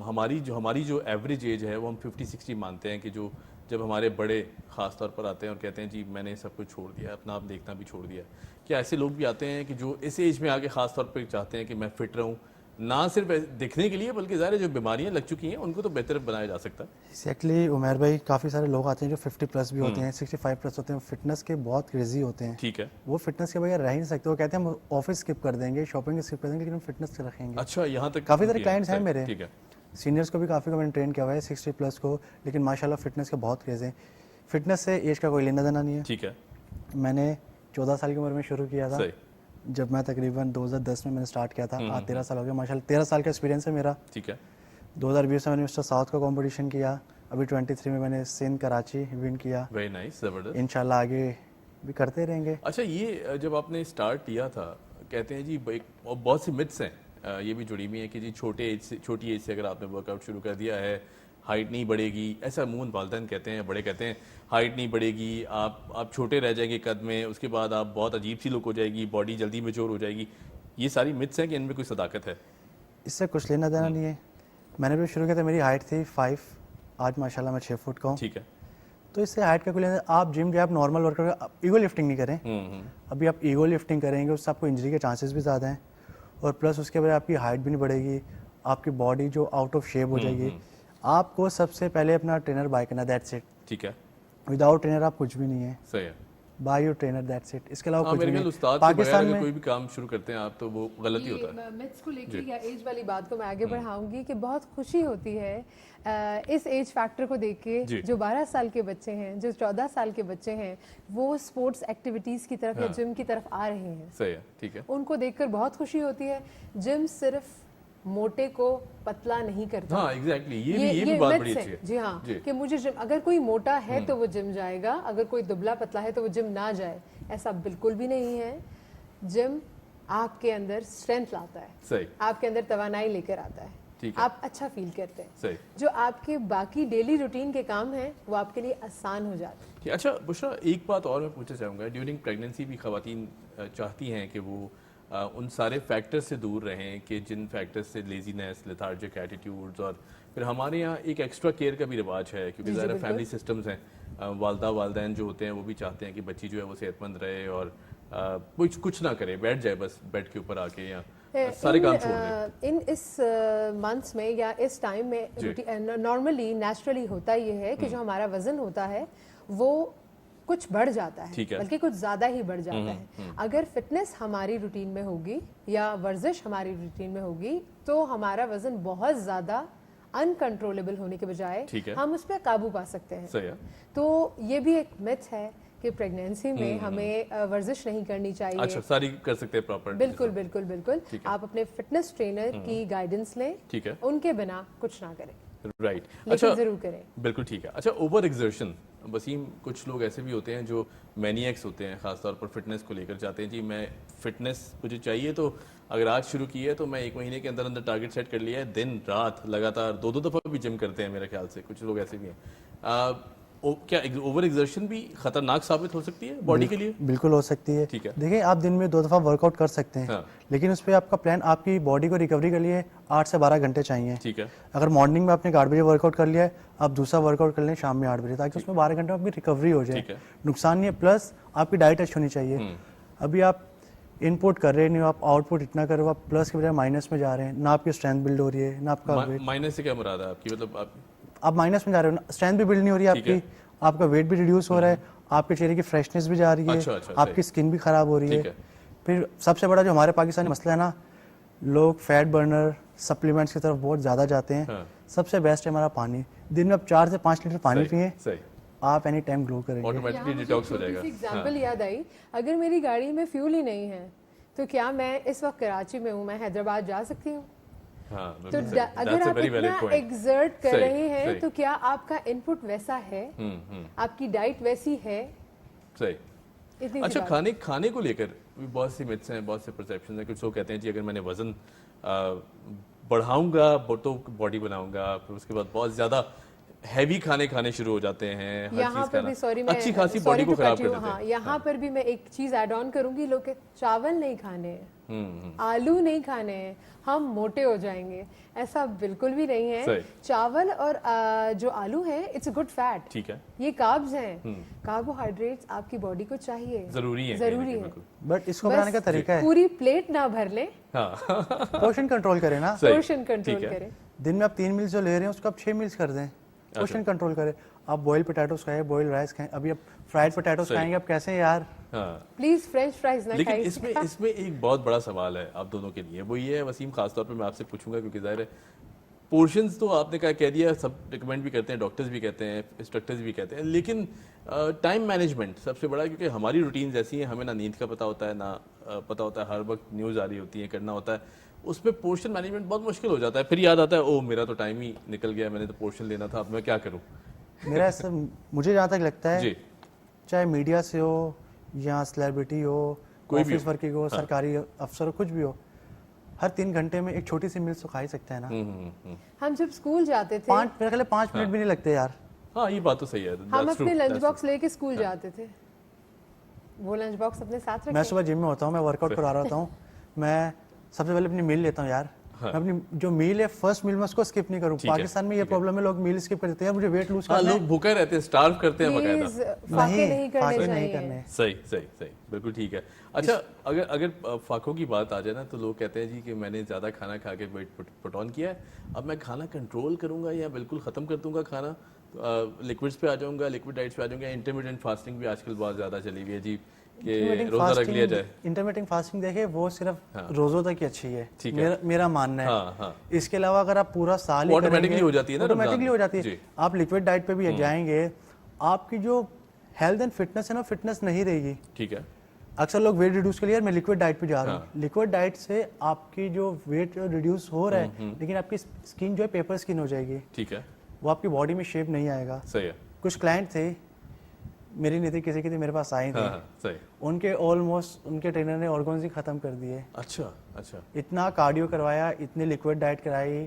Speaker 1: हमारी जो एवरेज एज है वो हम 50-60 मानते हैं कि जो जब हमारे बड़े ख़ास तौर पर आते हैं और कहते हैं जी मैंने सब कुछ छोड़ दिया, अपना आप देखना भी छोड़ दिया। क्या ऐसे लोग भी आते हैं कि जो इस एज में आके ख़ास तौर पर चाहते हैं कि मैं फ़िट रहूँ, نہ صرف دکھنے کے لیے بلکہ ظاہر ہے جو بیماریاں لگ چکی ہیں ان کو تو بہتر بنایا جا سکتا ہے.
Speaker 4: ایگزیکٹلی عمیر بھائی, کافی سارے لوگ آتے ہیں جو 50 پلس بھی ہوتے ہیں, 65 پلس ہوتے ہیں, فٹنس کے بہت کریزی ہوتے ہیں.
Speaker 1: ٹھیک ہے,
Speaker 4: وہ فٹنس کے بغیر رہ ہی نہیں سکتے. وہ کہتے ہیں ہم آفس اسکپ کر دیں گے, شاپنگ اسکپ کر دیں گے, لیکن ہم فٹنس رکھیں گے.
Speaker 1: اچھا, یہاں تک
Speaker 4: کافی سارے کلائنٹس ہیں میرے,
Speaker 1: ٹھیک ہے,
Speaker 4: سینئرس کو بھی کافی کو میں نے ٹرین کیا ہوا ہے 60 پلس کو, لیکن ماشاء اللہ فٹنس کا بہت کریز ہے. فٹنس سے ایج کا کوئی لینا دینا نہیں ہے.
Speaker 1: ٹھیک ہے,
Speaker 4: میں نے 14 سال کی عمر میں شروع کیا تھا, جب میں تقریباً 2010 میں نے اسٹارٹ کیا تھا. آج 13 سال ہو گیا ماشاء اللہ, 13 سال کا ایکسپیرینس ہے میرا.
Speaker 1: ٹھیک ہے,
Speaker 4: 2020 میں نے مسٹر ساؤتھ کا کمپٹیشن کیا, ابھی 23 میں نے سندھ کراچی ون کیا.
Speaker 1: ویری نائس, زبردست.
Speaker 4: انشاءاللہ آگے بھی کرتے رہیں گے.
Speaker 1: اچھا, یہ جب آپ نے اسٹارٹ کیا تھا, کہتے ہیں جی بہت سی متس ہیں یہ بھی جڑی ہوئی ہیں کہ جی چھوٹی ایج سے اگر آپ نے ورک آؤٹ شروع کر دیا ہے ہائٹ نہیں بڑھے گی, ایسا عموماً والدین کہتے ہیں, بڑے کہتے ہیں ہائٹ نہیں بڑھے گی, آپ چھوٹے رہ جائیں گے قد میں, اس کے بعد آپ بہت عجیب سی لک ہو جائے گی, باڈی جلدی میچور ہو جائے گی. یہ ساری متس ہیں کہ ان میں کوئی صداقت ہے؟
Speaker 4: اس سے کچھ لینا دینا نہیں ہے. میں نے بھی شروع کیا تھا, میری ہائٹ تھی 5, آج ماشاءاللہ میں 6 فٹ کا ہوں.
Speaker 1: ٹھیک ہے,
Speaker 4: تو اس سے ہائٹ کا کوئی لینا, آپ جم جو آپ نارمل ورک کریں, ایگو لفٹنگ نہیں کریں. ابھی آپ ایگو لفٹنگ کریں گے اس سے آپ کو انجری کے چانسز بھی زیادہ ہیں, اور پلس اس کے بعد آپ کی ہائٹ بھی نہیں بڑھے گی, آپ کی باڈی جو آؤٹ آف شیپ ہو جائے گی. آپ کو سب سے پہلے اپنا ٹرینر بائی کرنا, دیٹس اٹ.
Speaker 1: ٹھیک ہے,
Speaker 4: وداؤٹ ٹرینر آپ کچھ بھی نہیں ہے.
Speaker 1: صحیح ہے,
Speaker 4: by your trainer, that's it. اس کے علاوہ کچھ نہیں.
Speaker 1: استاد پاکستان میں کوئی بھی کام شروع کرتے ہیں آپ تو وہ غلط ہی ہوتا ہے.
Speaker 9: متس کو لے کے یا ایج والی بات کو میں آگے بڑھاؤں گی کہ بہت خوشی ہوتی ہے اس ایج فیکٹر کو دیکھ کے, جو 12 سال کے بچے ہیں, جو 14 سال کے بچے ہیں, وہ سپورٹس ایکٹیویٹیز کی طرف یا جم کی طرف آ رہے ہیں.
Speaker 1: صحیح ہے, ٹھیک ہے,
Speaker 9: ان کو دیکھ کر بہت خوشی ہوتی ہے. جم صرف موٹے کو پتلا نہیں کرتا.
Speaker 1: ہاں ایگزیکٹلی, یہ بھی بات بڑی اچھی ہے.
Speaker 9: جی ہاں, کہ مجھے جم, اگر کوئی موٹا ہے تو وہ جم جائے گا, اگر کوئی دبلا پتلا ہے تو وہ جم نہ جائے, ایسا بالکل بھی نہیں ہے. جم آپ کے اندر اسٹرینتھ لاتا ہے,
Speaker 1: صحیح,
Speaker 9: آپ کے اندر توانائی لے کر آتا ہے,
Speaker 1: ٹھیک ہے,
Speaker 9: آپ اچھا فیل کرتے ہیں.
Speaker 1: صحیح,
Speaker 9: جو آپ کے باقی ڈیلی روٹین کے کام ہیں وہ آپ کے لیے آسان ہو جاتے ہیں.
Speaker 1: اچھا بشرا, ایک بات اور میں پوچھنا چاہوں گا, ڈیورنگ پریگننسی بھی خواتین چاہتی ہیں کہ وہ ان سارے فیکٹر سے دور رہیں کہ جن فیکٹر سے لیزینس, لیتھارجک ایٹیٹیوڈز, اور پھر ہمارے یہاں ایک ایکسٹرا کیئر کا بھی رواج ہے کیونکہ ظاہر فیملی سسٹمز ہیں, والدہ والدین جو ہوتے ہیں وہ بھی چاہتے ہیں کہ بچی جو ہے وہ صحت مند رہے اور کچھ نہ کرے, بیٹھ جائے بس بیڈ کے اوپر آ کے یا سارے کام چھوڑ دیں.
Speaker 9: اس منتھس میں یا اس ٹائم میں نارملی نیچرلی ہوتا یہ ہے کہ جو ہمارا وزن ہوتا ہے وہ کچھ بڑھ جاتا ہے, بلکہ کچھ زیادہ ہی بڑھ جاتا ہے. اگر فٹنس ہماری روٹین میں ہوگی یا ورزش ہماری روٹین میں ہوگی تو ہمارا وزن بہت زیادہ انکنٹرولبل ہونے کے بجائے ہم اس پہ قابو پا سکتے ہیں. تو یہ بھی ایک متھ ہے کہ پریگنینسی میں ہمیں ورزش نہیں کرنی چاہیے.
Speaker 1: اچھا, ساری کر سکتے ہیں پراپر.
Speaker 9: بالکل بالکل بالکل, آپ اپنے فٹنس ٹرینر کی گائیڈنس لیں,
Speaker 1: ٹھیک ہے,
Speaker 9: ان کے بنا کچھ نہ کریں.
Speaker 1: رائٹ,
Speaker 9: اچھا ضرور کریں.
Speaker 1: بالکل ٹھیک ہے. اچھا, اوور ایگزرشن, وسیم کچھ لوگ ایسے بھی ہوتے ہیں جو مینیاکس ہوتے ہیں, خاص طور پر فٹنس کو لے کر چاہتے ہیں جی میں فٹنس مجھے چاہیے, تو اگر آج شروع کی ہے تو میں 1 مہینے کے اندر ٹارگٹ سیٹ کر لیا ہے, دن رات لگاتار 2 دفعہ بھی جم کرتے ہیں میرے خیال سے, کچھ لوگ ایسے بھی ہیں. کیا اوور ایگزرشن بھی خطرناک ثابت ہو سکتی ہے باڈی کے لیے؟
Speaker 4: بالکل ہو سکتی ہے. دیکھیں آپ دن میں 2 دفعہ ورک آؤٹ کر سکتے ہیں, لیکن اس پہ آپ کا پلان, آپ کی باڈی کو ریکوری کے لیے 8 سے 12 گھنٹے چاہیے.
Speaker 1: ٹھیک ہے,
Speaker 4: اگر مارننگ میں آپ نے 8 بجے ورک آؤٹ کر لیا ہے, آپ دوسرا ورک آؤٹ کر لیں شام میں 8 بجے, تاکہ اس میں 12 گھنٹے آپ کی ریکوری ہو جائے, نقصان نہیں ہے. پلس آپ کی ڈائٹ اچھی ہونی چاہیے. ابھی آپ ان پٹ کر رہے نہیں ہو, آپ آؤٹ پٹ اتنا کر رہے ہو, آپ پلس کے بجائے مائنس میں جا رہے ہیں, نہ آپ کی اسٹرینتھ بلڈ ہو رہی ہے, نہ آپ کا
Speaker 1: مائنس سے کیا مراد ہے آپ کی, مطلب
Speaker 4: آپ مائنس میں جا رہے ہو, اسٹرینتھ بھی بلڈ نہیں ہو رہی ہے آپ کی, آپ کا ویٹ بھی ریڈیوس ہو رہا ہے, آپ کے چہرے کی فریشنس بھی جا رہی ہے, آپ کی اسکن بھی خراب ہو رہی ہے. پھر سب سے بڑا جو ہمارے پاکستانی مسئلہ ہے نا, لوگ فیٹ برنر سپلیمنٹس کی طرف بہت زیادہ جاتے ہیں. سب سے بیسٹ ہے ہمارا پانی. دن میں آپ 4 سے 5 لیٹر پانی پئیں, آپ اینی ٹائم گلو کریں گے.
Speaker 1: آٹومیٹکلی ڈیٹاکس ہو جائے گا.
Speaker 9: ایگزامپل یاد آئی, اگر میری گاڑی میں فیول ہی نہیں ہے تو کیا میں اس وقت کراچی میں ہوں, میں حیدرآباد جا سکتی ہوں؟ تو اگر آپ اتنا ایگزرٹ کر رہے ہیں تو کیا آپ کا ان پٹ ویسا ہے, آپ کی ڈائٹ ویسی ہے؟
Speaker 1: صحیح. اچھا, کھانے کو لے کر بہت سی متس ہیں, بہت سے پرسیپشنز ہیں. کچھ لوگ کہتے ہیں جی اگر میں نے وزن بڑھاؤں گا تو باڈی بناؤں گا, پھر اس کے بعد بہت زیادہ हैवी खाने खाने शुरू हो जाते हैं, हर
Speaker 9: यहाँ
Speaker 1: चीज
Speaker 9: पर
Speaker 1: खाना
Speaker 9: भी सॉरी मैं
Speaker 1: अच्छी खासी बॉडी को खराब कर देते
Speaker 9: हाँ,
Speaker 1: हैं।
Speaker 9: यहाँ पर भी मैं एक चीज ऐड ऑन करूंगी, लोग के चावल नहीं खाने हैं, आलू नहीं खाने हैं, हम मोटे हो जाएंगे, ऐसा बिल्कुल भी नहीं है। चावल और जो आलू है इट्स अ गुड फैट,
Speaker 1: ठीक है,
Speaker 9: ये कार्ब्स हैं, कार्बोहाइड्रेट्स आपकी बॉडी को चाहिए,
Speaker 1: जरूरी है,
Speaker 4: बट इसको बनाने का तरीका है,
Speaker 9: पूरी प्लेट ना भर ले,
Speaker 4: पोर्शन कंट्रोल करें ना,
Speaker 9: पोर्शन कंट्रोल करें।
Speaker 4: दिन में आप 3 मील्स जो ले रहे हैं उसको आप 6 मील्स कर दें, पोर्शन कंट्रोल करें। आप बॉइल पोटैटोस खाएं, बॉइल राइस खाएं, अभी आप फ्राइड पोटैटोस खाएंगे, आप कैसे यार?
Speaker 9: प्लीज फ्रेंच फ्राइज ना खाएं।
Speaker 1: लेकिन इसमें एक बहुत बड़ा सवाल है आप दोनों के लिए, वो ये है वसीम, खासतौर पे मैं आपसे पूछूंगा क्योंकि जाहिर है पोर्शंस तो आपने कह दिया, सब रिकमेंड भी करते हैं, डॉक्टर्स भी कहते हैं, इंस्ट्रक्टर्स भी कहते हैं, लेकिन टाइम मैनेजमेंट सबसे बड़ा, क्योंकि हमारी रूटीन्स ऐसी हैं, हमें ना नींद का पता होता है, ना पता होता है, हर वक्त न्यूज़ आ रही होती है, करना होता है, उसमें पोर्शन मैनेजमेंट बहुत मुश्किल हो जाता है। फिर याद आता है ओ मेरा तो टाइम ही निकल गया, मैंने तो पोर्शन लेना था, अब मैं क्या करूँ?
Speaker 4: मेरा ऐसा मुझे जहाँ तक लगता है, चाहे मीडिया से हो या सेलिब्रिटी हो, ऑफिस वर्किंग हो, सरकारी अफसर हो, कुछ भी हो, हर 3 घंटे में एक छोटी सी मील तो खा ही सकते हैं ना।
Speaker 9: हम जब स्कूल जाते थे
Speaker 4: 5 मिनट भी नहीं लगते यार।
Speaker 1: हाँ ये बात तो सही है,
Speaker 9: हम अपने लंच बॉक्स लेके स्कूल जाते थे, वो लंच बॉक्स अपने साथ रखे।
Speaker 4: मैं सुबह जिम में होता हूँ, मैं वर्कआउट करा रहा होता हूँ, मैं सबसे पहले अपनी मील लेता हूँ यार। मैं अपनी जो मील है फर्स्ट मील में उसको स्किप नहीं करूँ। पाकिस्तान में ये प्रॉब्लम है, लोग मील स्किप कर देते हैं, मुझे वेट लूज करना है।
Speaker 1: लोग भूखे रहते हैं, स्टार्व करते हैं बकायदा।
Speaker 9: नहीं करने।
Speaker 1: सही बिल्कुल ठीक है। अच्छा अगर फाकों की बात आ जाए ना, तो लोग कहते हैं जी कि मैंने ज़्यादा खाना खा के वेट पुट ऑन किया है, अब मैं खाना कंट्रोल करूंगा या बिल्कुल ख़त्म कर दूंगा खाना, लिक्विड्स पे आ जाऊंगा, लिक्विड डाइट्स पे आ जाऊंगा। इंटरमीडिएट फास्टिंग भी आजकल बहुत ज़्यादा चली हुई है जी, कि रोजा रख लिया जाए।
Speaker 4: इंटरमिटेंट फास्टिंग देखे वो सिर्फ रोजों तक ही अच्छी है, मेरा मानना है। इसके अलावा अगर आप पूरा साल
Speaker 1: ऑटोमेटिकली हो जाती है ना,
Speaker 4: ऑटोमेटिकली हो जाती है। आप लिक्विड डाइट पे भी जाएंगे, आपकी जो हेल्थ एंड फिटनेस है ना, फिटनेस नहीं रहेगी।
Speaker 1: ठीक है।
Speaker 4: अक्सर लोग वेट रिड्यूस के लिए मैं लिक्विड डाइट पे जा रहा हूँ। लिक्विड डाइट से आपकी जो वेट रिड्यूस हो रहा है, लेकिन आपकी स्किन जो है पेपर स्किन हो जाएगी।
Speaker 1: ठीक है।
Speaker 4: वो आपकी बॉडी में शेप नहीं आएगा।
Speaker 1: सही है।
Speaker 4: कुछ क्लाइंट थे, मेरी नहीं थी, किसी की थी, मेरे पास आए थे।
Speaker 1: सही।
Speaker 4: उनके ऑलमोस्ट उनके ट्रेनर ने ऑर्गन्स ही खत्म कर दिए।
Speaker 1: अच्छा।
Speaker 4: इतना कार्डियो करवाया, इतनी लिक्विड डाइट कराई,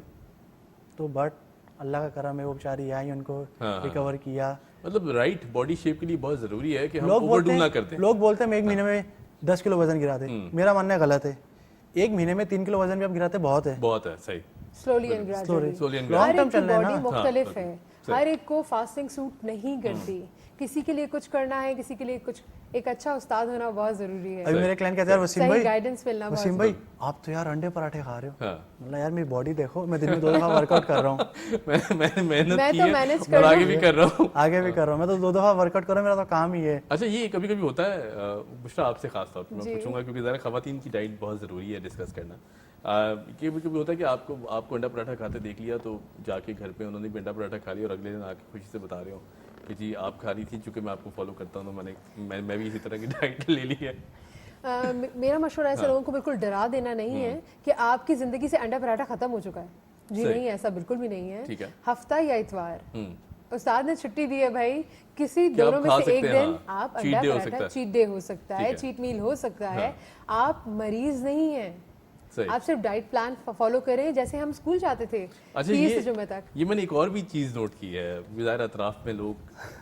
Speaker 4: तो बट अल्लाह का करम है, वो बेचारी आई, उनको रिकवर किया।
Speaker 1: मतलब राइट बॉडी शेप के लिए बहुत जरूरी है कि हम ओवरडू ना करते।
Speaker 4: लोग बोलते हैं मैं 1 महीने में 10 किलो वजन गिराते, मेरा मानना है गलत है। 1 महीने में 3 किलो वजन भी आप गिराते बहुत है।
Speaker 1: सही।
Speaker 9: Slowly and gradually.
Speaker 4: Long term चलना है ना।
Speaker 9: बॉडी मुख्तलिफ है, हर एक को फास्टिंग सूट नहीं करती, किसी के लिए कुछ करना है, किसी के लिए कुछ। एक अच्छा उस्ताद होना बहुत जरूरी है।
Speaker 4: अभी मेरे क्लाइंट कहते हैं वसीम भाई,
Speaker 9: गाइडेंस मिलना,
Speaker 4: वसीम भाई आप तो यार अंडे पराठे खा रहे हो। मतलब यार मेरी बॉडी देखो, मैं दिन में 2 दफा वर्कआउट कर रहा हूँ।
Speaker 1: मैं मेहनत
Speaker 9: की है,
Speaker 1: और आगे भी कर रहा हूँ।
Speaker 4: आगे भी कर रहा हूँ, मैं तो 2 दफा वर्कआउट कर रहा हूँ, मेरा तो काम ही है।
Speaker 1: अच्छा ये कभी कभी होता है बुशरा, आपसे खास तौर पर मैं पूछूंगा क्योंकि ज़रा खवातीन की डाइट बहुत ज़रूरी है डिस्कस करना। कभी कभी होता है कि आपको अंडा पराठा खाते देख लिया, तो जाके घर पे उन्होंने भी अंडा पराठा खा लिया और अगले दिन आके खुशी से बता रहे हो कि जी आप खा रही थी, चूंकि मैं आपको फॉलो करता हूँ तो मैं भी इसी तरह की डाइट ले ली है।
Speaker 9: मेरा मशवरा ऐसे लोगों को बिल्कुल डरा देना नहीं है कि आपकी जिंदगी से अंडा पराठा खत्म हो चुका है। जी नहीं, ऐसा बिल्कुल भी नहीं है। हफ्ता या इतवार उस्ताद ने छुट्टी दी है भाई, किसी दोनों में से एक दिन आप अंडा पराठा, चीट डे हो सकता है, चीट मील हो सकता है। आप मरीज नहीं है, आप सिर्फ डाइट प्लान फॉलो करें जैसे हम स्कूल जाते थे।
Speaker 1: अच्छा ये मैंने एक और भी चीज नोट की है, ज़ाहिर अतराफ में लोग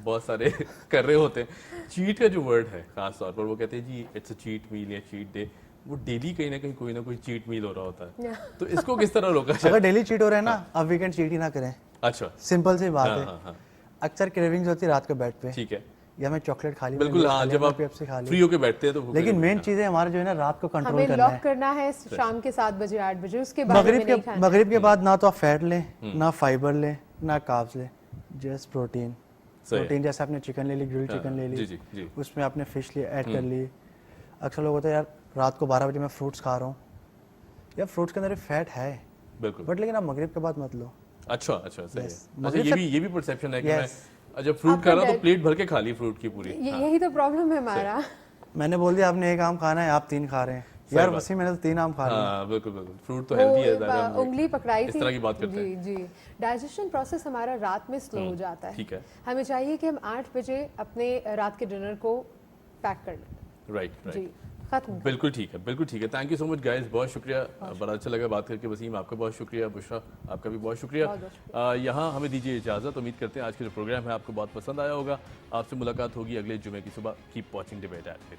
Speaker 1: बहुत सारे कर रहे होते हैं, चीट का जो वर्ड है खास तौर पर, वो कहते हैं जी इट्स अ चीट मील या चीट डे, वो डेली कहीं ना कहीं कोई ना कोई चीट मील हो रहा होता है। तो इसको किस तरह रोका जाए?
Speaker 4: अगर डेली चीट हो रहा है ना, आप वीकेंड चीट ही ना करें।
Speaker 1: अच्छा,
Speaker 4: सिंपल सी बात है। अक्सर क्रेविंग्स होती है रात को बेड पे,
Speaker 1: ठीक है,
Speaker 4: या मैं चॉकलेट खा ली,
Speaker 1: बिल्कुल हाँ, जब आप फ्री होके बैठते हैं तो।
Speaker 4: लेकिन मेन चीज है हमारा जो है ना, रात को कंट्रोल करना है।
Speaker 9: लॉक करना है शाम के 7 बजे 8 बजे, उसके बाद
Speaker 4: मगरिब के बाद ना तो आप फैट लें, ना फाइबर लें, ना कार्ब्स लें, जस्ट प्रोटीन। जैसे आपने चिकन ले ली, ग्रिल्ड चिकन ले ली, उसमें आपने फिश ऐड कर ली। अक्सर लोग होते हैं यार रात को 12 बजे मैं फ्रूट्स खा रहा हूँ, यार फ्रूट्स के अंदर फैट है
Speaker 1: बिल्कुल,
Speaker 4: बट लेकिन आप मगरिब के बाद मत लो।
Speaker 1: अच्छा सही है। अच्छा ये भी परसेप्शन है कि मैं जब फ्रूट खा रहा हूं तो प्लेट भर के खा ली फ्रूट की पूरी।
Speaker 9: यही तो प्रॉब्लम है हमारा।
Speaker 4: मैंने बोल दिया आपने 1 आम खाना है, आप 3 खा रहे हैं। यार वसीम मैंने तो 3 आम खा लिया।
Speaker 1: बिल्कुल फ्रूट तो हेल्दी है।
Speaker 9: उंगली पकड़ाई थी,
Speaker 1: इस तरह की बात करते हैं।
Speaker 9: जी डाइजेशन प्रोसेस हमारा रात में स्लो हो जाता है।
Speaker 1: ठीक है,
Speaker 9: हमें चाहिए कि हम 8 बजे अपने रात के डिनर को पैक कर लें।
Speaker 1: राइट।
Speaker 9: खत्म।
Speaker 1: बिल्कुल ठीक है, बिल्कुल ठीक है। Thank you so much guys, बहुत शुक्रिया, बड़ा अच्छा लगा बात करके। वसीम आपका बहुत शुक्रिया, बुशरा आपका भी बहुत शुक्रिया। यहाँ हमें दीजिए इजाज़त। उम्मीद करते हैं आज का जो प्रोग्राम है आपको बहुत पसंद आया होगा। आपसे मुलाकात होगी अगले जुमे की सुबह। Keep watching debate eight.